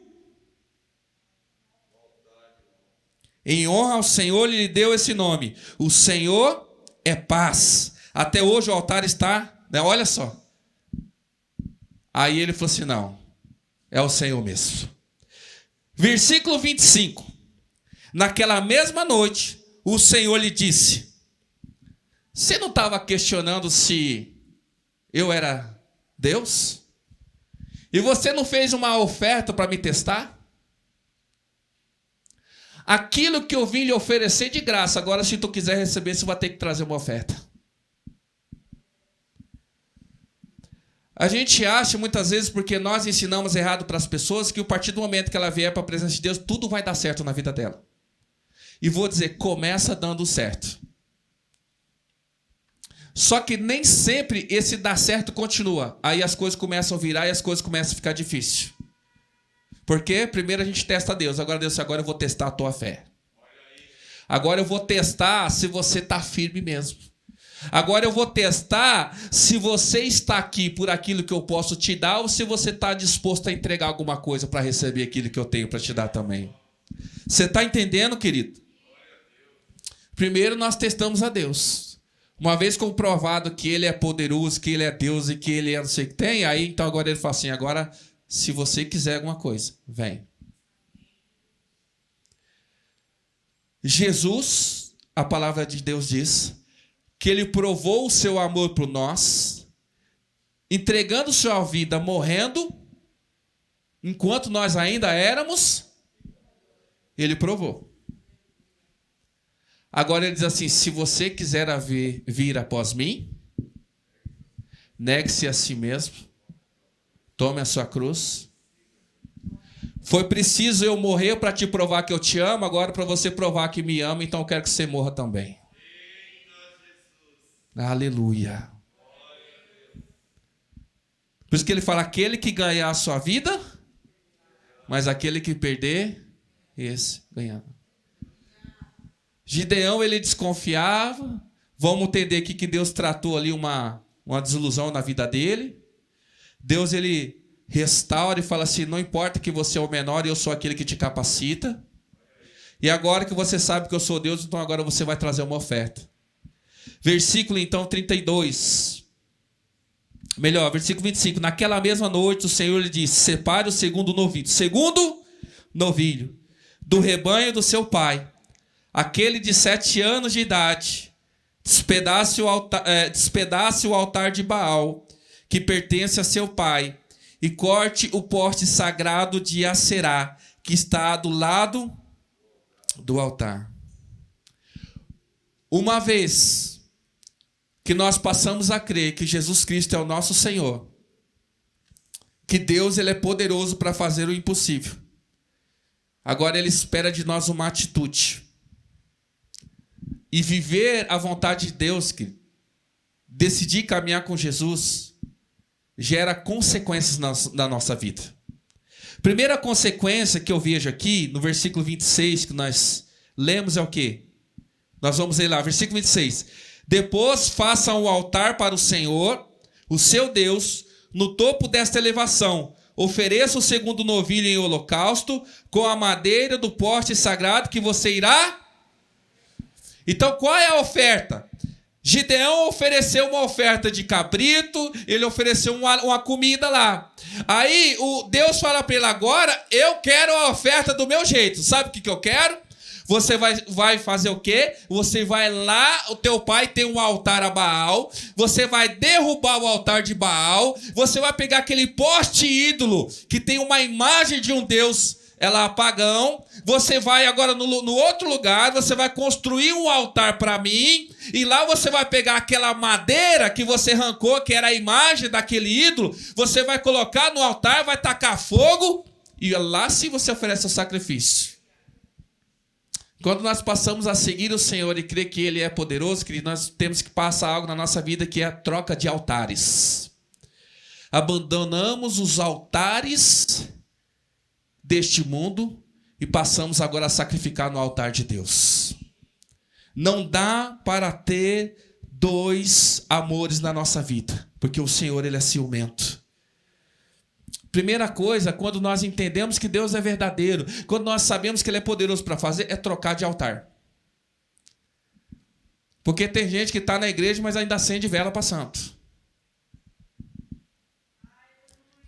Em honra ao Senhor, ele lhe deu esse nome. O Senhor é paz. Até hoje o altar está... Né? Olha só. Aí ele falou assim, não. É o Senhor mesmo. Versículo 25. Naquela mesma noite, o Senhor lhe disse... Você não estava questionando se eu era Deus? E você não fez uma oferta para me testar? Aquilo que eu vim lhe oferecer de graça, agora se tu quiser receber, você vai ter que trazer uma oferta. A gente acha muitas vezes, porque nós ensinamos errado para as pessoas, que a partir do momento que ela vier para a presença de Deus, tudo vai dar certo na vida dela. E vou dizer, começa dando certo. Só que nem sempre esse dar certo continua. Aí as coisas começam a virar e as coisas começam a ficar difíceis. Porque primeiro a gente testa Deus. Agora Deus, agora eu vou testar a tua fé. Agora eu vou testar se você está firme mesmo. Agora eu vou testar se você está aqui por aquilo que eu posso te dar ou se você está disposto a entregar alguma coisa para receber aquilo que eu tenho para te dar também. Você está entendendo, querido? Primeiro nós testamos a Deus. Uma vez comprovado que Ele é poderoso, que Ele é Deus e que Ele é não sei o que tem, aí então agora Ele fala assim, agora... Se você quiser alguma coisa, vem. Jesus, a palavra de Deus diz, que Ele provou o seu amor por nós, entregando sua vida, morrendo, enquanto nós ainda éramos, Ele provou. Agora Ele diz assim, se você quiser vir após mim, negue-se a si mesmo, tome a sua cruz. Foi preciso eu morrer para te provar que eu te amo, agora para você provar que me ama, então eu quero que você morra também. Aleluia. Por isso que ele fala, aquele que ganhar a sua vida, mas aquele que perder, esse ganhava. Gideão, ele desconfiava. Vamos entender aqui que Deus tratou ali uma desilusão na vida dele. Deus, ele restaura e fala assim, não importa que você é o menor, eu sou aquele que te capacita. E agora que você sabe que eu sou Deus, então agora você vai trazer uma oferta. Versículo, então, 32. Melhor, versículo 25. Naquela mesma noite, o Senhor lhe disse, separe o segundo novilho do rebanho do seu pai, aquele de 7 anos de idade, despedace o altar de Baal, que pertence a seu pai, e corte o poste sagrado de Acerá, que está do lado do altar. Uma vez que nós passamos a crer que Jesus Cristo é o nosso Senhor, que Deus ele é poderoso para fazer o impossível, agora Ele espera de nós uma atitude. E viver a vontade de Deus, que decidir caminhar com Jesus, gera consequências na nossa vida. Primeira consequência que eu vejo aqui, no versículo 26, que nós lemos, é o quê? Nós vamos ler lá, versículo 26. Depois façam o altar para o Senhor, o seu Deus, no topo desta elevação. Ofereça o segundo novilho em holocausto, com a madeira do poste sagrado que você irá. Então, qual é a oferta? Gideão ofereceu uma oferta de cabrito, ele ofereceu uma comida lá. Aí Deus fala para ele agora, eu quero a oferta do meu jeito. Sabe o que eu quero? Você vai fazer o quê? Você vai lá, o teu pai tem um altar a Baal, você vai derrubar o altar de Baal, você vai pegar aquele poste ídolo que tem uma imagem de um Deus pagão, você vai agora no outro lugar, você vai construir um altar para mim, e lá você vai pegar aquela madeira que você arrancou, que era a imagem daquele ídolo, você vai colocar no altar, vai tacar fogo, e lá sim você oferece o sacrifício. Quando nós passamos a seguir o Senhor e crer que Ele é poderoso, querido, nós temos que passar algo na nossa vida que é a troca de altares. Abandonamos os altares deste mundo e passamos agora a sacrificar no altar de Deus. Não dá para ter dois amores na nossa vida, porque o Senhor, Ele é ciumento. Primeira coisa, quando nós entendemos que Deus é verdadeiro, quando nós sabemos que Ele é poderoso para fazer, é trocar de altar. Porque tem gente que está na igreja, mas ainda acende vela para santo.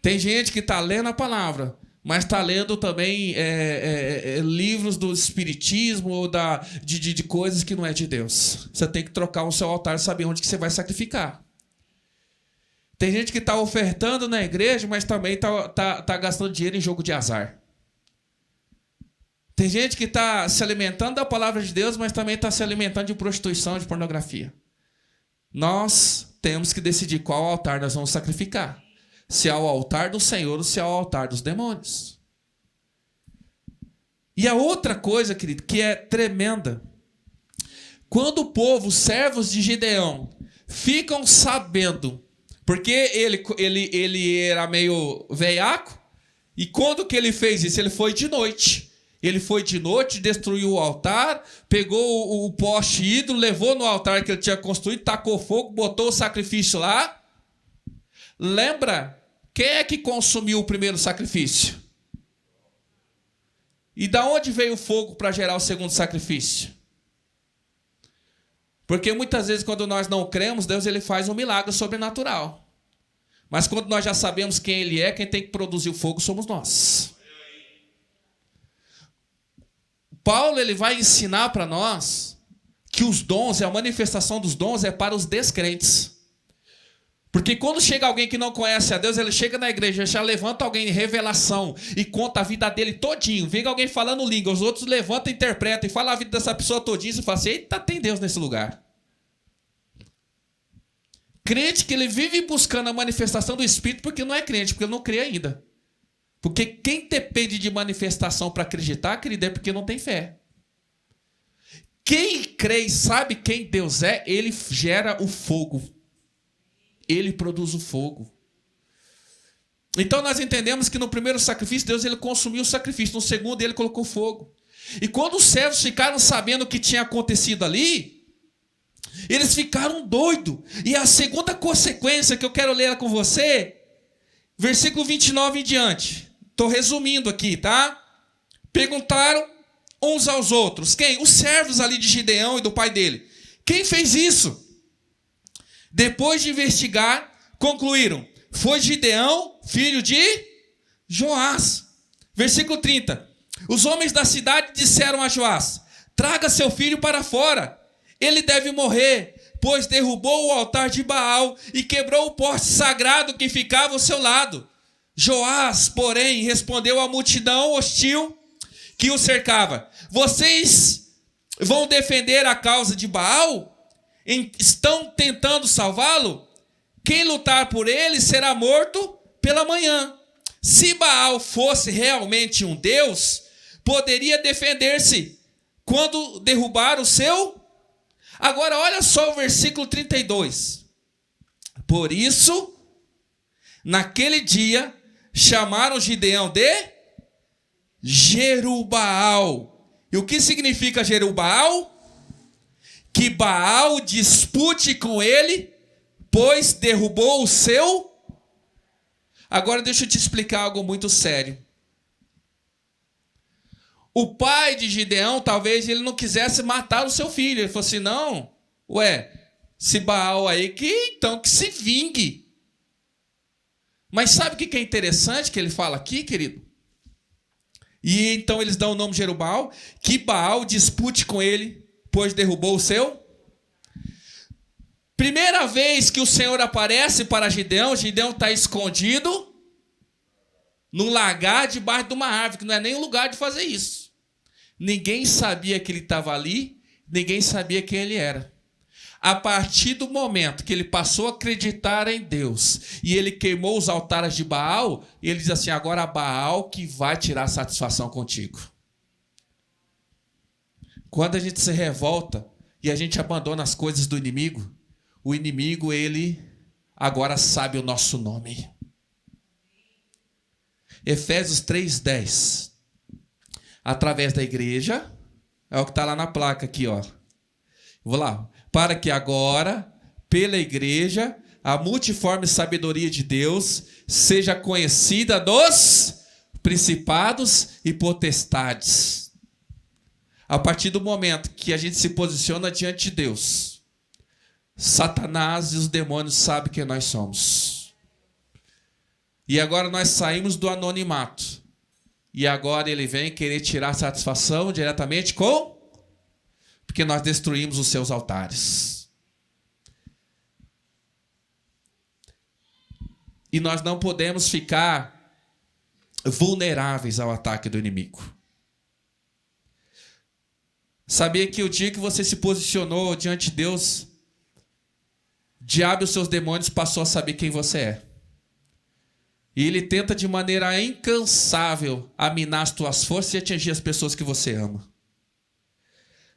Tem gente que está lendo a palavra, mas está lendo também livros do espiritismo ou de coisas que não é de Deus. Você tem que trocar o seu altar e saber onde que você vai sacrificar. Tem gente que está ofertando na igreja, mas também está gastando dinheiro em jogo de azar. Tem gente que está se alimentando da palavra de Deus, mas também está se alimentando de prostituição, de pornografia. Nós temos que decidir qual altar nós vamos sacrificar. Se é o altar do Senhor ou se é o altar dos demônios. E a outra coisa, querido, que é tremenda. Quando o povo, os servos de Gideão, ficam sabendo, porque ele era meio veiaco, e quando que ele fez isso? Ele foi de noite. Ele foi de noite, destruiu o altar, pegou o poste ídolo, levou no altar que ele tinha construído, tacou fogo, botou o sacrifício lá. Lembra? Quem é que consumiu o primeiro sacrifício? E da onde veio o fogo para gerar o segundo sacrifício? Porque muitas vezes quando nós não cremos, Deus ele faz um milagre sobrenatural. Mas quando nós já sabemos quem Ele é, quem tem que produzir o fogo somos nós. Paulo ele vai ensinar para nós que os dons, a manifestação dos dons é para os descrentes. Porque quando chega alguém que não conhece a Deus, ele chega na igreja, já levanta alguém em revelação e conta a vida dele todinho. Vem alguém falando língua, os outros levantam, interpretam e falam a vida dessa pessoa todinha. E fala assim, eita, tem Deus nesse lugar. Crente que ele vive buscando a manifestação do Espírito porque não é crente, porque ele não crê ainda. Porque quem depende de manifestação para acreditar, querido, é porque não tem fé. Quem crê e sabe quem Deus é, ele gera o fogo. Ele produz o fogo. Então nós entendemos que no primeiro sacrifício, Deus ele consumiu o sacrifício. No segundo, ele colocou fogo. E quando os servos ficaram sabendo o que tinha acontecido ali, eles ficaram doidos. E a segunda consequência que eu quero ler com você, versículo 29 em diante. Estou resumindo aqui, tá? Perguntaram uns aos outros. Quem? Os servos ali de Gideão e do pai dele. Quem fez isso? Depois de investigar, concluíram. Foi Gideão, filho de Joás. Versículo 30. Os homens da cidade disseram a Joás: traga seu filho para fora. Ele deve morrer, pois derrubou o altar de Baal e quebrou o poste sagrado que ficava ao seu lado. Joás, porém, respondeu à multidão hostil que o cercava: vocês vão defender a causa de Baal? Estão tentando salvá-lo? Quem lutar por ele será morto pela manhã. Se Baal fosse realmente um Deus, poderia defender-se quando derrubar o seu. Agora olha só o versículo 32. Por isso, naquele dia, chamaram Gideão de Jerubaal. E o que significa Jerubaal? Que Baal dispute com ele, pois derrubou o seu. Agora deixa eu te explicar algo muito sério. O pai de Gideão, talvez ele não quisesse matar o seu filho. Ele falou assim, não, se Baal aí, então que se vingue. Mas sabe o que é interessante que ele fala aqui, querido? E então eles dão o nome de Jerubaal, que Baal dispute com ele, pois derrubou o seu. Primeira vez que o Senhor aparece para Gideão, Gideão está escondido num lagar debaixo de uma árvore, que não é nem o lugar de fazer isso. Ninguém sabia que ele estava ali, ninguém sabia quem ele era. A partir do momento que ele passou a acreditar em Deus e ele queimou os altares de Baal, ele diz assim, agora Baal que vai tirar satisfação contigo. Quando a gente se revolta e a gente abandona as coisas do inimigo, o inimigo, ele agora sabe o nosso nome. Efésios 3:10. Através da igreja, é o que está lá na placa aqui, ó. Vou lá. Para que agora, pela igreja, a multiforme sabedoria de Deus seja conhecida dos principados e potestades. A partir do momento que a gente se posiciona diante de Deus, Satanás e os demônios sabem quem nós somos. E agora nós saímos do anonimato. E agora ele vem querer tirar satisfação diretamente com... Porque nós destruímos os seus altares. E nós não podemos ficar vulneráveis ao ataque do inimigo. Sabia que o dia que você se posicionou diante de Deus, o diabo e os seus demônios passou a saber quem você é. E ele tenta de maneira incansável minar as tuas forças e atingir as pessoas que você ama.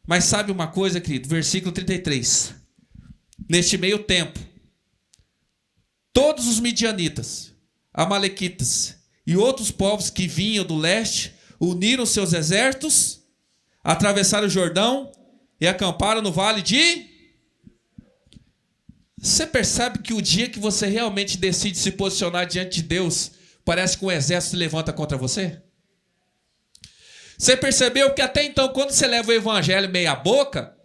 Mas sabe uma coisa, querido? Versículo 33. Neste meio tempo, todos os midianitas, amalequitas e outros povos que vinham do leste uniram seus exércitos, atravessaram o Jordão e acamparam no vale de... Você percebe que o dia que você realmente decide se posicionar diante de Deus, parece que um exército se levanta contra você? Você percebeu que até então, quando você leva o evangelho meia boca,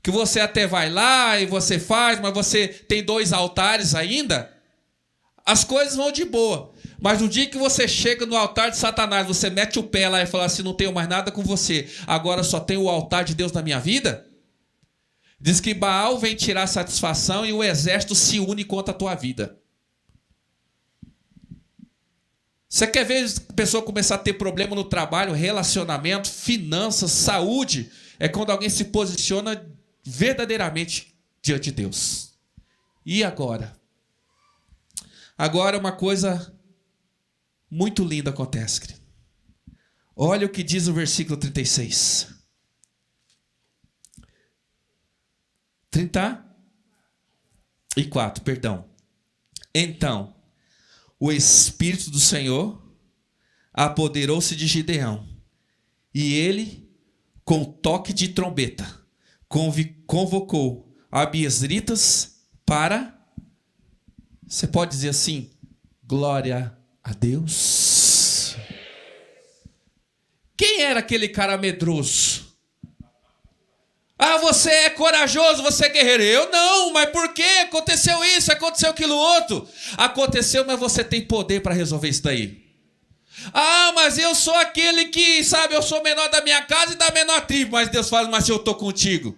que você até vai lá e você faz, mas você tem 2 altares ainda, as coisas vão de boa. Mas no dia que você chega no altar de Satanás, você mete o pé lá e fala assim, não tenho mais nada com você, agora só tenho o altar de Deus na minha vida? Diz que Baal vem tirar satisfação e o exército se une contra a tua vida. Você quer ver a pessoa começar a ter problema no trabalho, relacionamento, finanças, saúde? É quando alguém se posiciona verdadeiramente diante de Deus. E agora? Agora uma coisa muito linda acontece, querido. Olha o que diz o versículo 36. 34, perdão. Então, o Espírito do Senhor apoderou-se de Gideão. E ele, com toque de trombeta, convocou abiezritas para... Você pode dizer assim, glória a Deus. Quem era aquele cara medroso? Ah, você é corajoso, você é guerreiro. Eu não, mas por quê? Aconteceu isso, aconteceu aquilo outro. Aconteceu, mas você tem poder para resolver isso daí. Ah, mas eu sou aquele que, sabe, eu sou o menor da minha casa e da menor tribo. Mas Deus fala, mas eu estou contigo.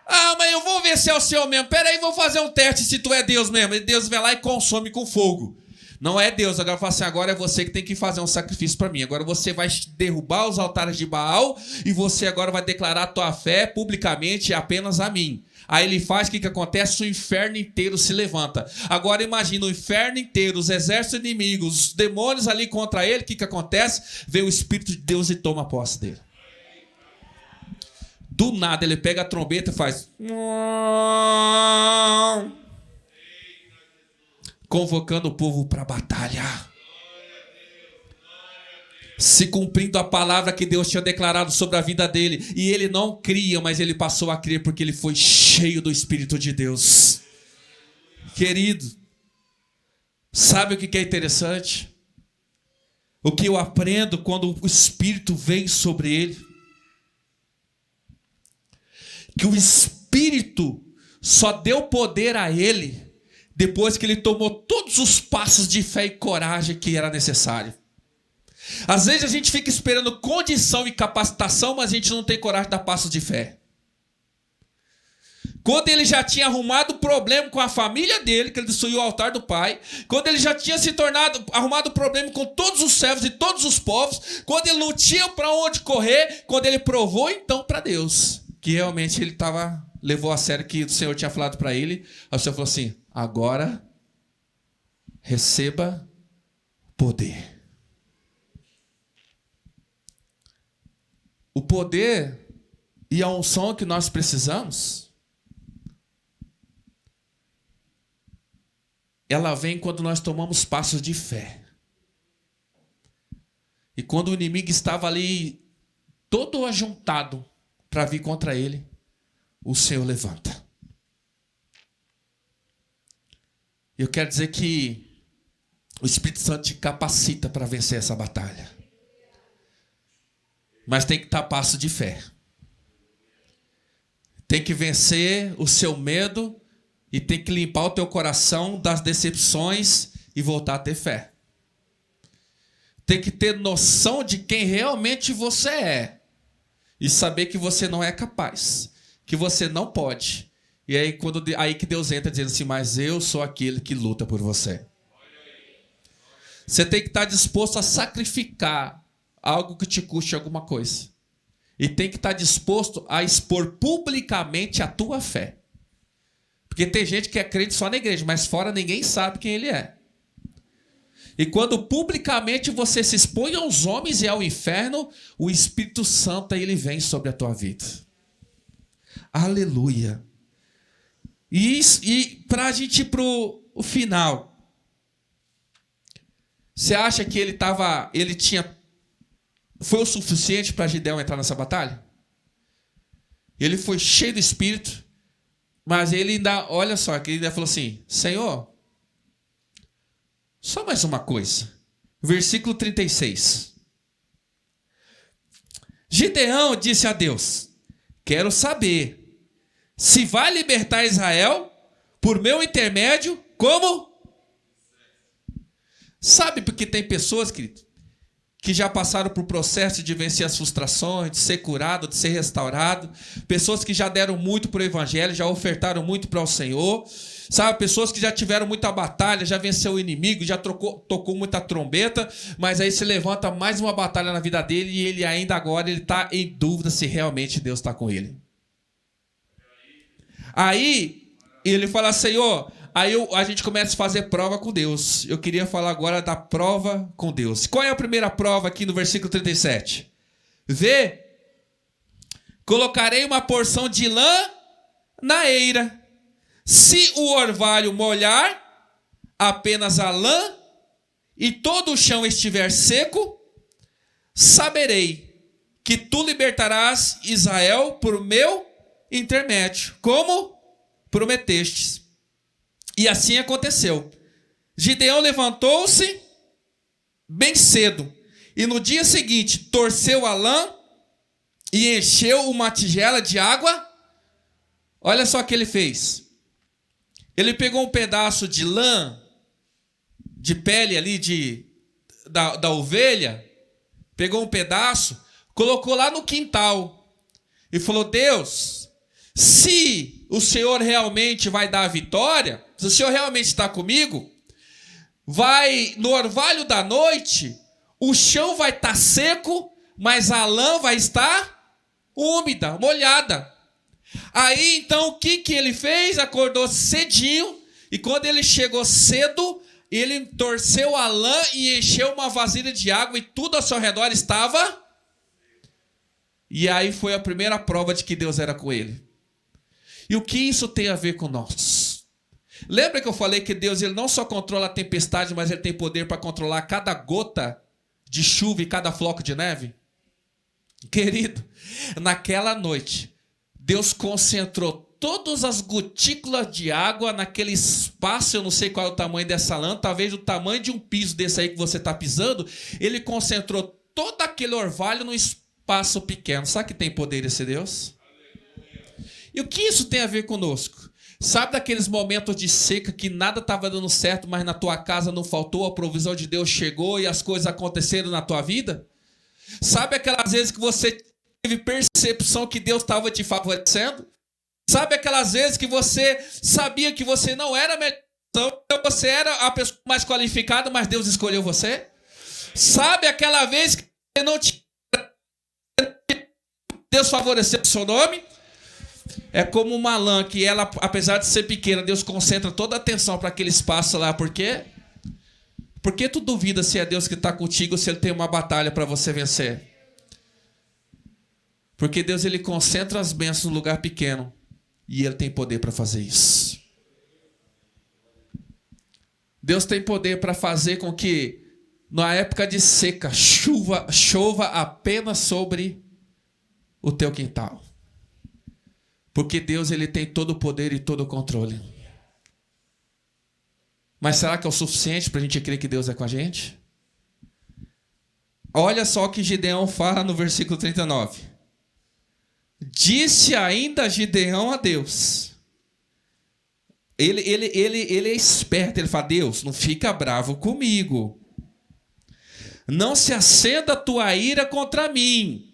Ah, mas eu vou ver se é o Senhor mesmo. Peraí, vou fazer um teste se tu é Deus mesmo. E Deus vai lá e consome com fogo. Não é Deus, agora fala assim, agora é você que tem que fazer um sacrifício para mim. Agora você vai derrubar os altares de Baal e você agora vai declarar a tua fé publicamente apenas a mim. Aí ele faz, o que acontece? O inferno inteiro se levanta. Agora imagina o inferno inteiro, os exércitos inimigos, os demônios ali contra ele, o que acontece? Vem o Espírito de Deus e toma posse dele. Do nada ele pega a trombeta e faz... convocando o povo para a batalha. se cumprindo a palavra que Deus tinha declarado sobre a vida dele. E ele não cria, mas ele passou a crer porque ele foi cheio do Espírito de Deus. Querido, sabe o que é interessante? O que eu aprendo quando o Espírito vem sobre ele? Que o Espírito só deu poder a ele depois que ele tomou todos os passos de fé e coragem que era necessário. Às vezes a gente fica esperando condição e capacitação, mas a gente não tem coragem de dar passos de fé. Quando ele já tinha arrumado problema com a família dele, que ele destruiu o altar do pai, quando ele já tinha arrumado problema com todos os servos e todos os povos, quando ele não tinha para onde correr, quando ele provou então para Deus que realmente ele levou a sério que o Senhor tinha falado para ele, aí o Senhor falou assim: agora receba poder. O poder e a unção que nós precisamos, ela vem quando nós tomamos passos de fé. E quando o inimigo estava ali todo ajuntado para vir contra ele, o Senhor levanta. Eu quero dizer que o Espírito Santo te capacita para vencer essa batalha. Mas tem que estar passo de fé. Tem que vencer o seu medo e tem que limpar o teu coração das decepções e voltar a ter fé. Tem que ter noção de quem realmente você é e saber que você não é capaz, que você não pode. E aí que Deus entra dizendo assim: mas eu sou aquele que luta por você. Você tem que estar disposto a sacrificar algo que te custe alguma coisa. E tem que estar disposto a expor publicamente a tua fé. Porque tem gente que é crente só na igreja, mas fora ninguém sabe quem ele é. E quando publicamente você se expõe aos homens e ao inferno, o Espírito Santo ele vem sobre a tua vida. Aleluia. E para a gente ir para o final, você acha que foi o suficiente para Gideão entrar nessa batalha? Ele foi cheio do Espírito, mas ele ainda, olha só, ele ainda falou assim: Senhor, só mais uma coisa. Versículo 36. Gideão disse a Deus: quero saber se vai libertar Israel por meu intermédio, como? Sabe porque tem pessoas, querido, que já passaram por processo de vencer as frustrações, de ser curado, de ser restaurado. Pessoas que já deram muito para o Evangelho, já ofertaram muito para o Senhor. Sabe, pessoas que já tiveram muita batalha, já venceu o inimigo, já tocou muita trombeta, mas aí se levanta mais uma batalha na vida dele e ele ainda agora está em dúvida se realmente Deus está com ele. Aí ele fala: Senhor, aí a gente começa a fazer prova com Deus. Eu queria falar agora da prova com Deus. Qual é a primeira prova aqui no versículo 37? Vê, colocarei uma porção de lã na eira. Se o orvalho molhar apenas a lã e todo o chão estiver seco, saberei que tu libertarás Israel por meu intermédio, como prometestes. E assim aconteceu. Gideão levantou-se bem cedo e no dia seguinte torceu a lã e encheu uma tigela de água. Olha só o que ele fez. Ele pegou um pedaço de lã, de pele ali da ovelha, pegou um pedaço, colocou lá no quintal e falou: Deus, se o Senhor realmente vai dar a vitória, se o Senhor realmente está comigo, no orvalho da noite, o chão vai estar seco, mas a lã vai estar úmida, molhada. Aí então o que ele fez? Acordou cedinho, e quando ele chegou cedo, ele torceu a lã e encheu uma vasilha de água e tudo ao seu redor estava. E aí foi a primeira prova de que Deus era com ele. E o que isso tem a ver com nós? Lembra que eu falei que Deus ele não só controla a tempestade, mas ele tem poder para controlar cada gota de chuva e cada floco de neve? Querido, naquela noite, Deus concentrou todas as gotículas de água naquele espaço. Eu não sei qual é o tamanho dessa lã, talvez o tamanho de um piso desse aí que você está pisando. Ele concentrou todo aquele orvalho num espaço pequeno. Sabe que tem poder esse Deus? E o que isso tem a ver conosco? Sabe daqueles momentos de seca que nada estava dando certo, mas na tua casa não faltou, a provisão de Deus chegou e as coisas aconteceram na tua vida? Sabe aquelas vezes que você teve percepção que Deus estava te favorecendo? Sabe aquelas vezes que você sabia que você não era a melhor opção, você era a pessoa mais qualificada, mas Deus escolheu você? Sabe aquela vez que você não tinha, Deus favoreceu o seu nome? É como uma lã que ela, apesar de ser pequena, Deus concentra toda a atenção para aquele espaço lá. Por quê? Por que tu duvida se é Deus que está contigo, se Ele tem uma batalha para você vencer? Porque Deus, Ele concentra as bênçãos no lugar pequeno. E Ele tem poder para fazer isso. Deus tem poder para fazer com que, na época de seca, chova apenas sobre o teu quintal. Porque Deus, Ele tem todo o poder e todo o controle. Mas será que é o suficiente para a gente crer que Deus é com a gente? Olha só o que Gideão fala no versículo 39. Disse ainda Gideão a Deus. Ele é esperto, ele fala: Deus, não fica bravo comigo. Não se acenda a tua ira contra mim.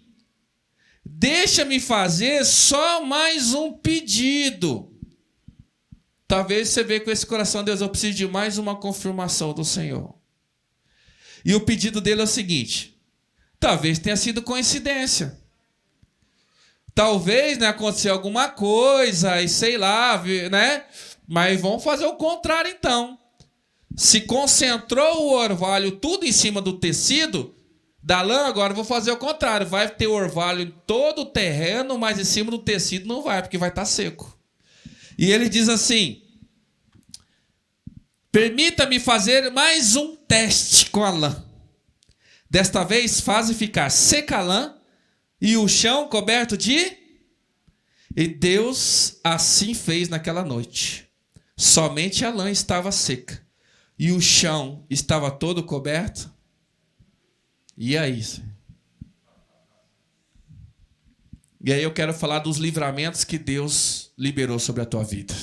Deixa-me fazer só mais um pedido. Talvez você veja com esse coração: Deus, eu preciso de mais uma confirmação do Senhor. E o pedido dele é o seguinte: talvez tenha sido coincidência. Talvez, né, aconteceu alguma coisa e sei lá, né? Mas vamos fazer o contrário então. Se concentrou o orvalho tudo em cima do tecido da lã, agora eu vou fazer o contrário. Vai ter orvalho em todo o terreno, mas em cima do tecido não vai, porque vai estar seco. E ele diz assim: permita-me fazer mais um teste com a lã. Desta vez, faze ficar seca a lã e o chão coberto de... E Deus assim fez naquela noite. Somente a lã estava seca. E o chão estava todo coberto. E aí? E aí eu quero falar dos livramentos que Deus liberou sobre a tua vida.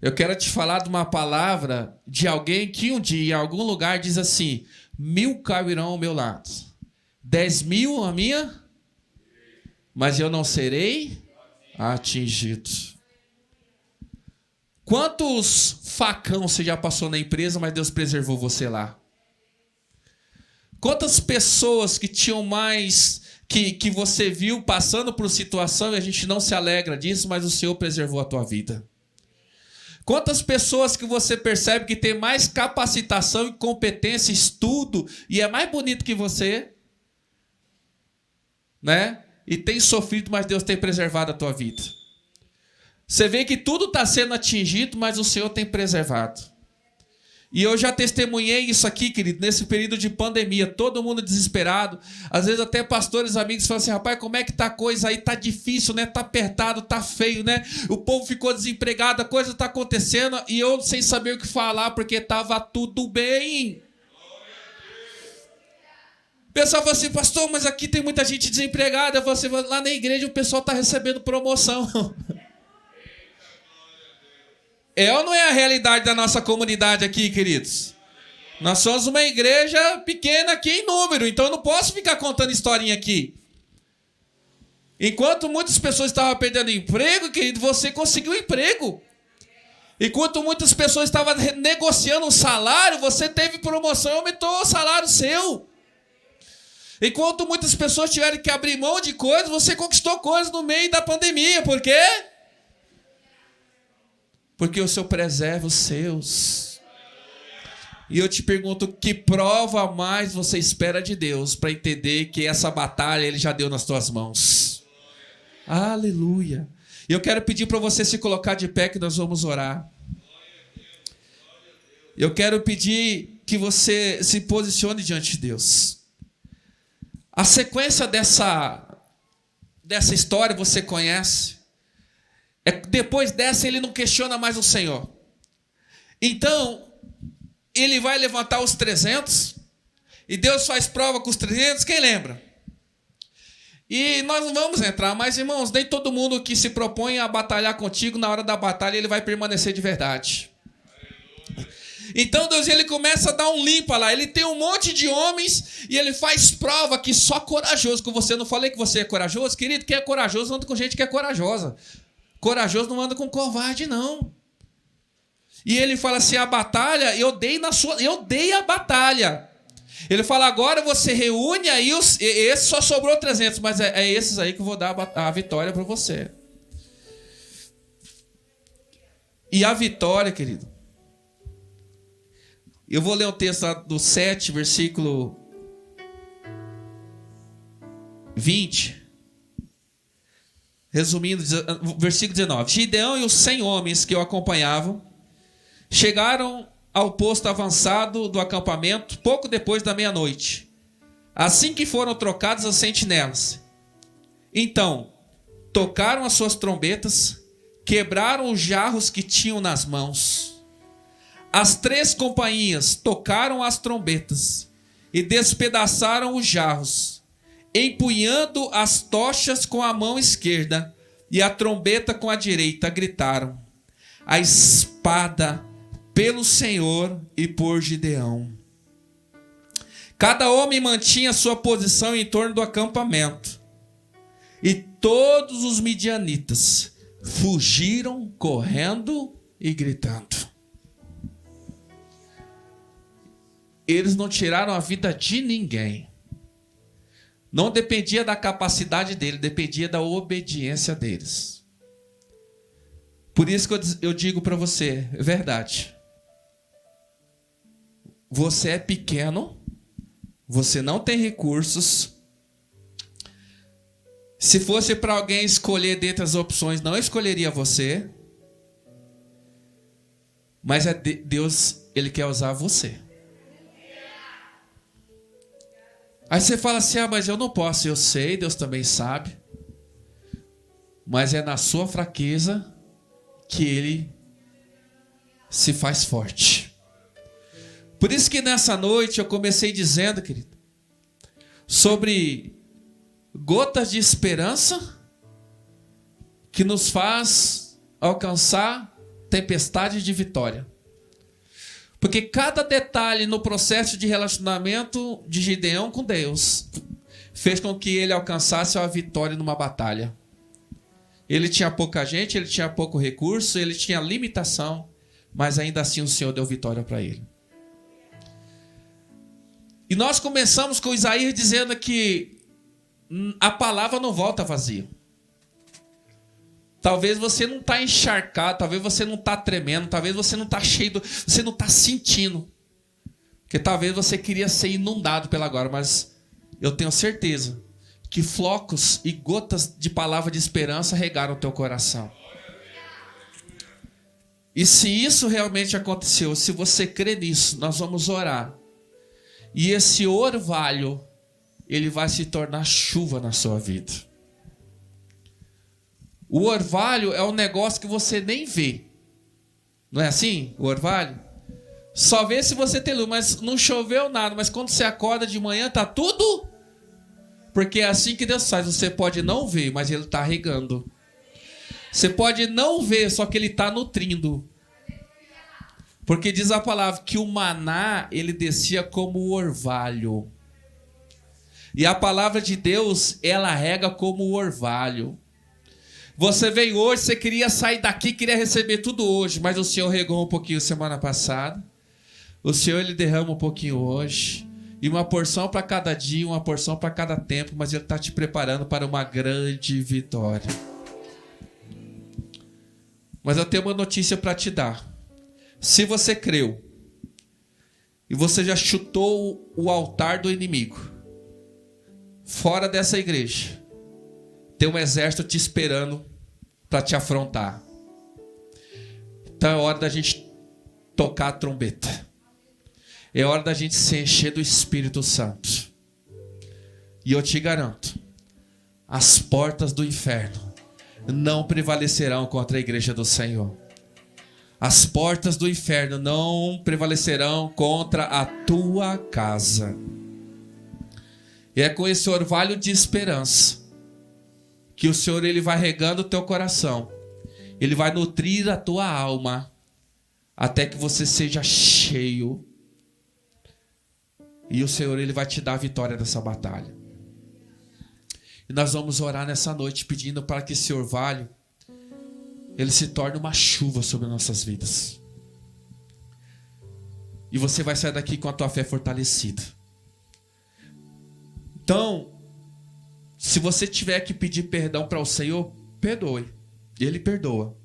Eu quero te falar de uma palavra de alguém que um dia, em algum lugar, diz assim: 1000 cairão ao meu lado, 10.000 a minha, mas eu não serei atingido. Quantos facão você já passou na empresa, mas Deus preservou você lá? Quantas pessoas que tinham mais, que você viu passando por situação e a gente não se alegra disso, mas o Senhor preservou a tua vida? Quantas pessoas que você percebe que tem mais capacitação e competência, estudo, e é mais bonito que você, né? E tem sofrido, mas Deus tem preservado a tua vida. Você vê que tudo está sendo atingido, mas o Senhor tem preservado. E eu já testemunhei isso aqui, querido, nesse período de pandemia, todo mundo desesperado. Às vezes até pastores, amigos falam assim: rapaz, como é que tá a coisa aí? Tá difícil, né? Tá apertado, tá feio, né? O povo ficou desempregado, a coisa tá acontecendo. E eu sem saber o que falar, porque tava tudo bem. O pessoal fala assim: pastor, mas aqui tem muita gente desempregada. Eu falo assim: lá na igreja o pessoal tá recebendo promoção. É ou não é a realidade da nossa comunidade aqui, queridos? Nós somos uma igreja pequena aqui em número, então eu não posso ficar contando historinha aqui. Enquanto muitas pessoas estavam perdendo emprego, querido, você conseguiu emprego. Enquanto muitas pessoas estavam negociando um salário, você teve promoção e aumentou o salário seu. Enquanto muitas pessoas tiveram que abrir mão de coisas, você conquistou coisas no meio da pandemia. Por quê? Porque o Senhor preserva os seus. E eu te pergunto: que prova mais você espera de Deus para entender que essa batalha Ele já deu nas tuas mãos? Aleluia. E eu quero pedir para você se colocar de pé, que nós vamos orar. Eu quero pedir que você se posicione diante de Deus. A sequência dessa história você conhece. Depois dessa ele não questiona mais o Senhor. Então, ele vai levantar os 300, e Deus faz prova com os 300, quem lembra? E nós não vamos entrar, mas irmãos, nem todo mundo que se propõe a batalhar contigo, na hora da batalha ele vai permanecer de verdade. Então Deus, ele começa a dar um limpa lá, ele tem um monte de homens e ele faz prova que só corajoso, com você, não falei que você é corajoso? Querido, quem é corajoso anda com gente que é corajosa. Corajoso não anda com covarde, não. E ele fala assim, a batalha, eu dei a batalha. Ele fala, agora você reúne aí, esse só sobrou 300, mas é esses aí que eu vou dar a vitória para você. E a vitória, querido, eu vou ler o texto do 7, versículo 20. Resumindo, versículo 19. Gideão e os 100 homens que o acompanhavam chegaram ao posto avançado do acampamento pouco depois da meia-noite, assim que foram trocadas as sentinelas. Então, tocaram as suas trombetas, quebraram os jarros que tinham nas mãos. As 3 companhias tocaram as trombetas e despedaçaram os jarros, empunhando as tochas com a mão esquerda e a trombeta com a direita, gritaram: a espada pelo Senhor e por Gideão. Cada homem mantinha sua posição em torno do acampamento, e todos os midianitas fugiram correndo e gritando. Eles não tiraram a vida de ninguém. Não dependia da capacidade dele, dependia da obediência deles. Por isso que eu digo para você, é verdade. Você é pequeno, você não tem recursos. Se fosse para alguém escolher dentre as opções, não escolheria você. Mas Deus, Ele quer usar você. Aí você fala assim, mas eu não posso. Eu sei, Deus também sabe. Mas é na sua fraqueza que Ele se faz forte. Por isso que nessa noite eu comecei dizendo, querido, sobre gotas de esperança que nos faz alcançar tempestade de vitória. Porque cada detalhe no processo de relacionamento de Gideão com Deus fez com que ele alcançasse a vitória numa batalha. Ele tinha pouca gente, ele tinha pouco recurso, ele tinha limitação, mas ainda assim o Senhor deu vitória para ele. E nós começamos com Isaías dizendo que a palavra não volta vazia. Talvez você não está encharcado, talvez você não está tremendo, talvez você não está cheio, você não está sentindo. Porque talvez você queria ser inundado pela agora, mas eu tenho certeza que flocos e gotas de palavra de esperança regaram o teu coração. E se isso realmente aconteceu, se você crê nisso, nós vamos orar. E esse orvalho, ele vai se tornar chuva na sua vida. O orvalho é um negócio que você nem vê. Não é assim? O orvalho? Só vê se você tem luz, mas não choveu nada. Mas quando você acorda de manhã, tá tudo. Porque é assim que Deus faz. Você pode não ver, mas Ele está regando. Você pode não ver, só que Ele está nutrindo. Porque diz a palavra que o maná, ele descia como o orvalho. E a palavra de Deus, ela rega como o orvalho. Você veio hoje, você queria sair daqui, queria receber tudo hoje, mas o Senhor regou um pouquinho semana passada. O Senhor, Ele derrama um pouquinho hoje. E uma porção para cada dia, uma porção para cada tempo, mas Ele está te preparando para uma grande vitória. Mas eu tenho uma notícia para te dar. Se você creu, e você já chutou o altar do inimigo, fora dessa igreja, tem um exército te esperando para te afrontar. Então é hora da gente tocar a trombeta. É hora da gente se encher do Espírito Santo. E eu te garanto, as portas do inferno não prevalecerão contra a igreja do Senhor. As portas do inferno não prevalecerão contra a tua casa. E é com esse orvalho de esperança que o Senhor ele vai regando o teu coração. Ele vai nutrir a tua alma até que você seja cheio. E o Senhor ele vai te dar a vitória dessa batalha. E nós vamos orar nessa noite pedindo para que esse orvalho ele se torne uma chuva sobre nossas vidas. E você vai sair daqui com a tua fé fortalecida. Então, se você tiver que pedir perdão para o Senhor, perdoe. Ele perdoa.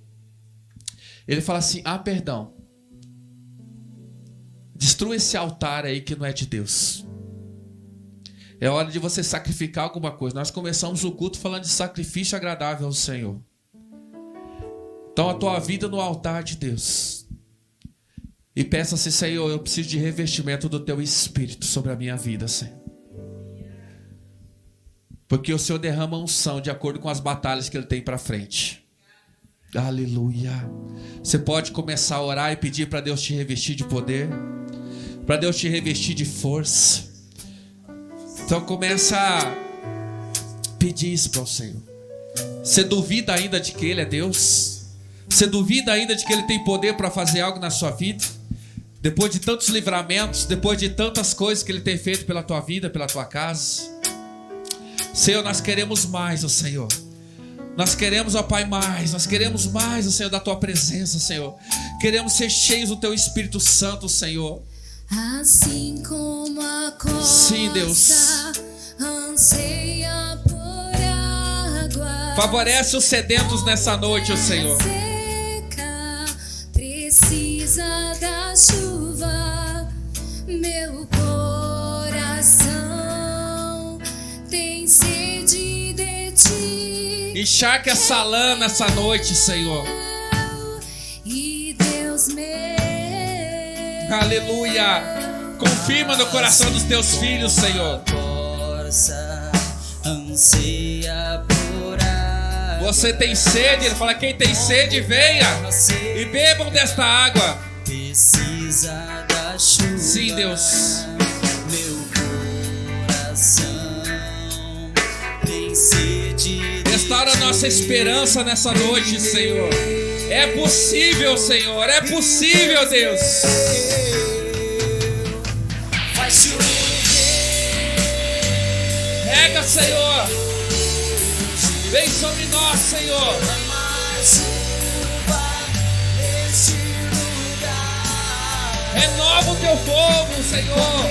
Ele fala assim: perdão. Destrua esse altar aí que não é de Deus. É hora de você sacrificar alguma coisa. Nós começamos o culto falando de sacrifício agradável ao Senhor. Então a tua vida no altar de Deus. E peça assim: Senhor, eu preciso de revestimento do teu Espírito sobre a minha vida, Senhor. Porque o Senhor derrama unção de acordo com as batalhas que Ele tem para frente. Aleluia. Você pode começar a orar e pedir para Deus te revestir de poder, para Deus te revestir de força. Então começa a pedir isso para o Senhor. Você duvida ainda de que Ele é Deus? Você duvida ainda de que Ele tem poder para fazer algo na sua vida? Depois de tantos livramentos, depois de tantas coisas que Ele tem feito pela tua vida, pela tua casa. Senhor, nós queremos mais, ó Senhor. Nós queremos, ó Pai, mais. Nós queremos mais, ó Senhor, da tua presença, Senhor. Queremos ser cheios do teu Espírito Santo, Senhor. Assim como a costa, sim, Deus, anseia por água. Favorece os sedentos nessa noite, ó Senhor. Seca, precisa da chuva. Meu coração tem sede de ti. Encharque essa lã nessa noite, Senhor. E Deus meu. Aleluia. Confirma no coração dos teus filhos, Senhor. Você tem sede? Ele fala: quem tem sede, venha e bebam desta água. Sim, Deus. Meu coração tem sede. Restaura a nossa esperança nessa noite, Senhor. É possível, Senhor. É possível, Deus. Vai chover. Rega, Senhor. Vem sobre nós, Senhor. Renova o teu fogo, Senhor.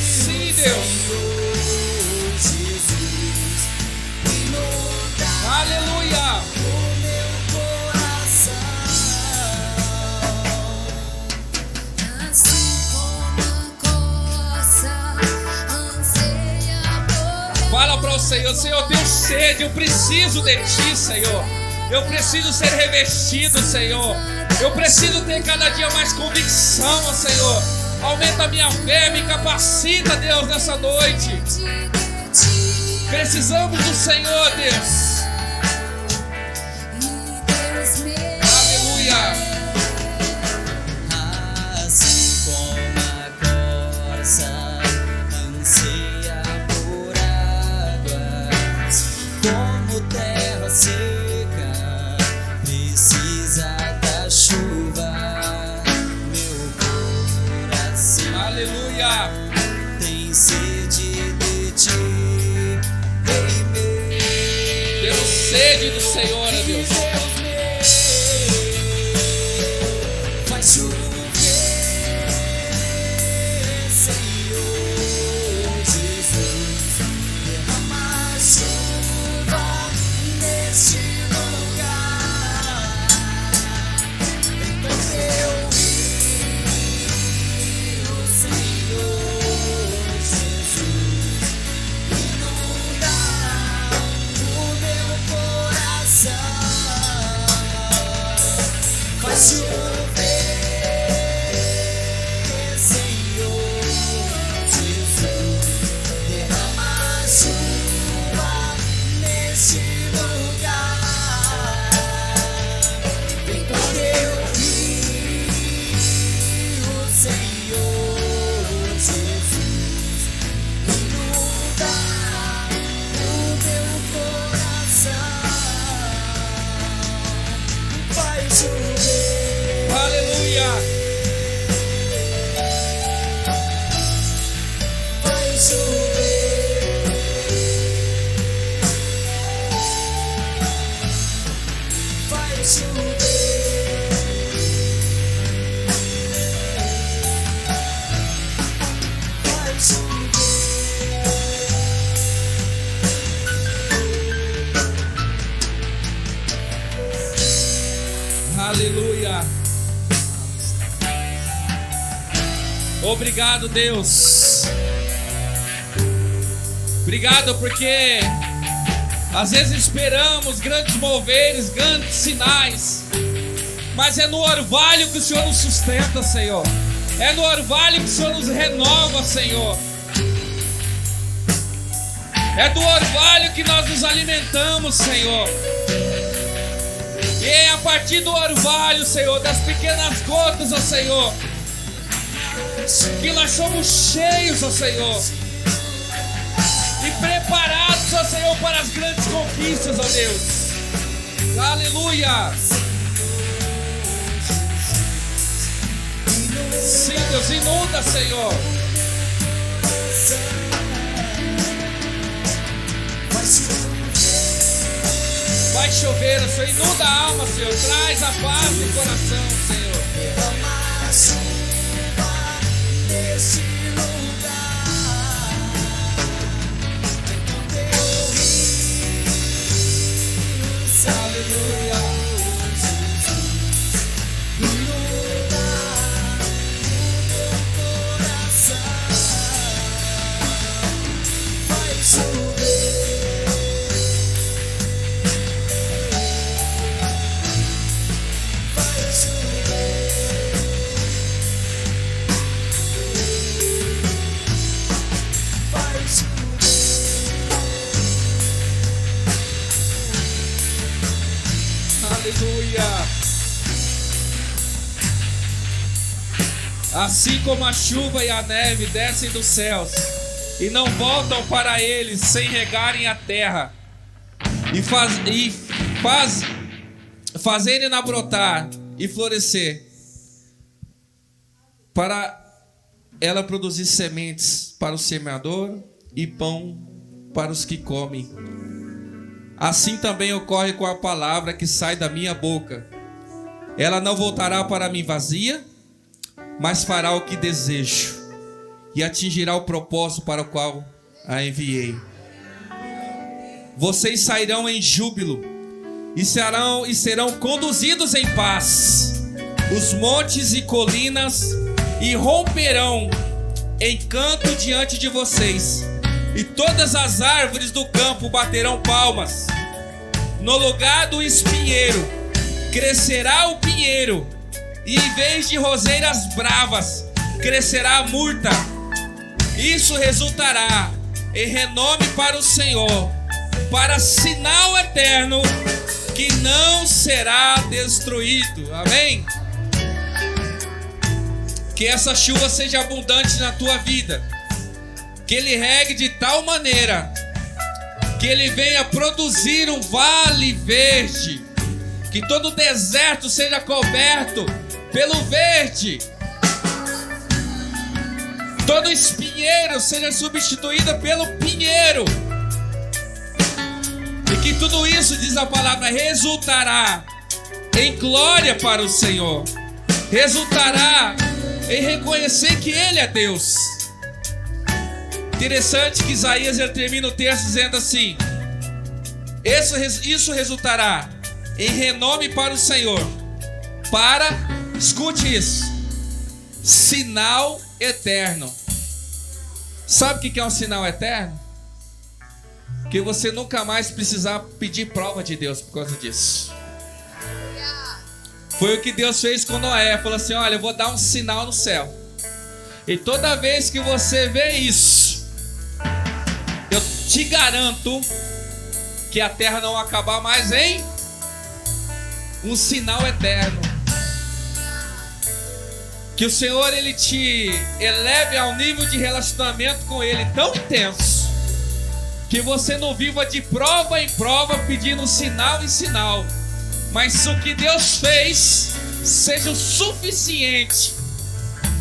Sim, Deus. Aleluia. Fala para o Senhor: Senhor, eu tenho sede, eu preciso de ti, Senhor. Eu preciso ser revestido, Senhor. Eu preciso ter cada dia mais convicção, ó Senhor. Aumenta a minha fé, me capacita, Deus, nessa noite. Precisamos do Senhor, Deus. Aleluia. Assim como a corça anseia por águas, como terra seca precisa da chuva, meu coração, Aleluia. tem sede de ti. Temos sede do Senhor, ó Deus. Vai chover, Senhor Jesus, derrama chuva neste lugar. Vem com teu rio, Senhor Jesus, inunda o meu coração. Obrigado, Deus. Obrigado porque às vezes esperamos grandes moveres, grandes sinais, mas é no orvalho que o Senhor nos sustenta, Senhor. É no orvalho que o Senhor nos renova, Senhor. É do orvalho que nós nos alimentamos, Senhor. E é a partir do orvalho, Senhor, das pequenas gotas, ó Senhor, que nós somos cheios, ó Senhor, e preparados, ó Senhor, para as grandes conquistas, ó Deus. Aleluia. Sim, Deus, inunda, Senhor. Vai chover, Senhor, inunda a alma, Senhor. Traz a paz no coração, Senhor. Derrama a chuva nesse lugar. Enquanto eu rio, Aleluia. inunda o meu coração. Vai chover. Aleluia. Assim como a chuva e a neve descem dos céus e não voltam para eles sem regarem a terra fazerem-na brotar e florescer, para ela produzir sementes para o semeador e pão para os que comem. Assim também ocorre com a palavra que sai da minha boca. Ela não voltará para mim vazia, mas fará o que desejo e atingirá o propósito para o qual a enviei. Vocês sairão em júbilo e serão conduzidos em paz. Os montes e colinas irromperão em canto diante de vocês, e todas as árvores do campo baterão palmas. No lugar do espinheiro crescerá o pinheiro, e em vez de roseiras bravas crescerá a murta. Isso resultará em renome para o Senhor, para sinal eterno que não será destruído. Amém? Que essa chuva seja abundante na tua vida, que ele regue de tal maneira que ele venha produzir um vale verde, que todo o deserto seja coberto pelo verde, todo espinheiro seja substituído pelo pinheiro, e que tudo isso, diz a palavra, resultará em glória para o Senhor, resultará em reconhecer que Ele é Deus. Interessante que Isaías ele termina o texto dizendo assim: isso resultará em renome para o Senhor, para, escute isso, sinal eterno. Sabe o que é um sinal eterno? Que você nunca mais precisar pedir prova de Deus por causa disso. Foi o que Deus fez com Noé. Falou assim: olha, eu vou dar um sinal no céu, e toda vez que você vê isso, eu te garanto que a terra não vai acabar mais em um sinal eterno. Que o Senhor ele te eleve ao nível de relacionamento com Ele tão intenso que você não viva de prova em prova pedindo sinal em sinal, mas o que Deus fez seja o suficiente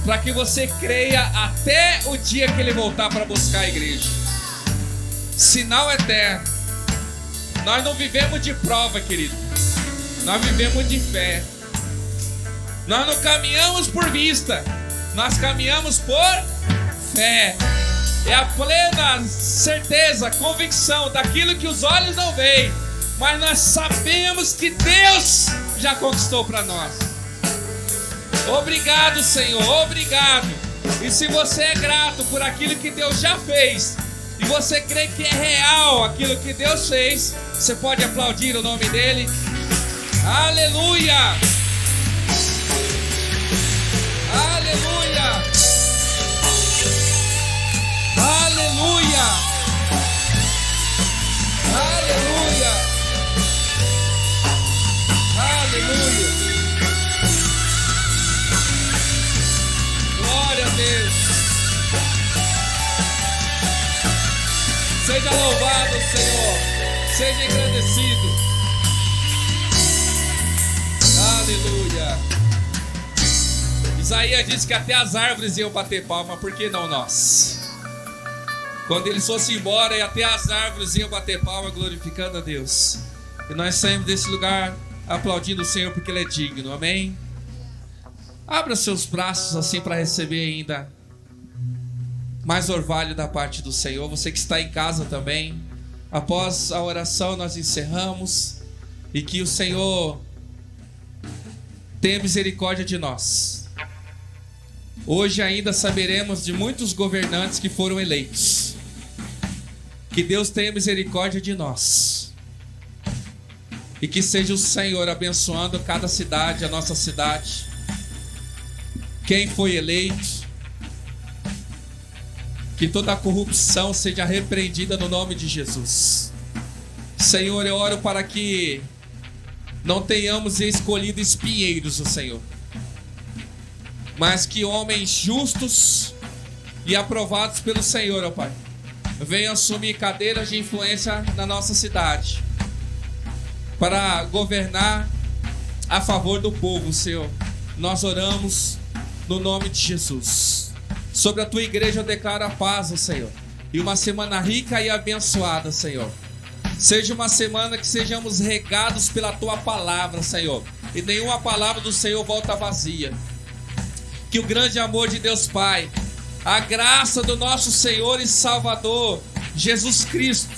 para que você creia até o dia que Ele voltar para buscar a igreja. Sinal eterno. Nós não vivemos de prova, querido. Nós vivemos de fé. Nós não caminhamos por vista, nós caminhamos por fé. É a plena certeza, convicção daquilo que os olhos não veem, mas nós sabemos que Deus já conquistou para nós. Obrigado, Senhor, obrigado. E se você é grato por aquilo que Deus já fez, e você crê que é real aquilo que Deus fez, você pode aplaudir o nome dele. Aleluia! Aleluia! Aleluia! Aleluia! Aleluia! Glória a Deus! Seja louvado, Senhor! Seja agradecido! Aleluia! Isaías disse que até as árvores iam bater palma, por que não nós? Quando eles fossem embora, e até as árvores iam bater palma, glorificando a Deus. E nós saímos desse lugar aplaudindo o Senhor porque Ele é digno, amém? Abra seus braços assim para receber ainda mais orvalho da parte do Senhor. Você que está em casa também, após a oração nós encerramos, e que o Senhor tenha misericórdia de nós. Hoje ainda saberemos de muitos governantes que foram eleitos. Que Deus tenha misericórdia de nós. E que seja o Senhor abençoando cada cidade, a nossa cidade. Quem foi eleito. Que toda a corrupção seja repreendida no nome de Jesus. Senhor, eu oro para que não tenhamos escolhido espinheiros, o Senhor, mas que homens justos e aprovados pelo Senhor, ó Pai, venham assumir cadeiras de influência na nossa cidade, para governar a favor do povo, Senhor. Nós oramos no nome de Jesus. Sobre a tua igreja eu declaro a paz, ó Senhor, e uma semana rica e abençoada, Senhor. Seja uma semana que sejamos regados pela tua palavra, Senhor, e nenhuma palavra do Senhor volta vazia. Que o grande amor de Deus Pai, a graça do nosso Senhor e Salvador Jesus Cristo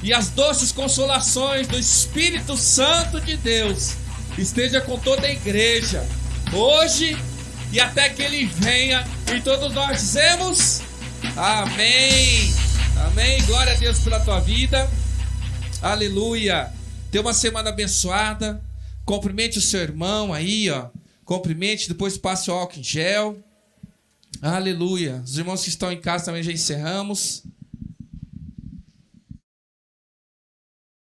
e as doces consolações do Espírito Santo de Deus esteja com toda a igreja, hoje e até que Ele venha. E todos nós dizemos amém. Amém. Glória a Deus pela tua vida. Aleluia. Tenha uma semana abençoada. Cumprimente o seu irmão aí, ó. Cumprimente, depois passe o álcool em gel. Aleluia. Os irmãos que estão em casa também já encerramos.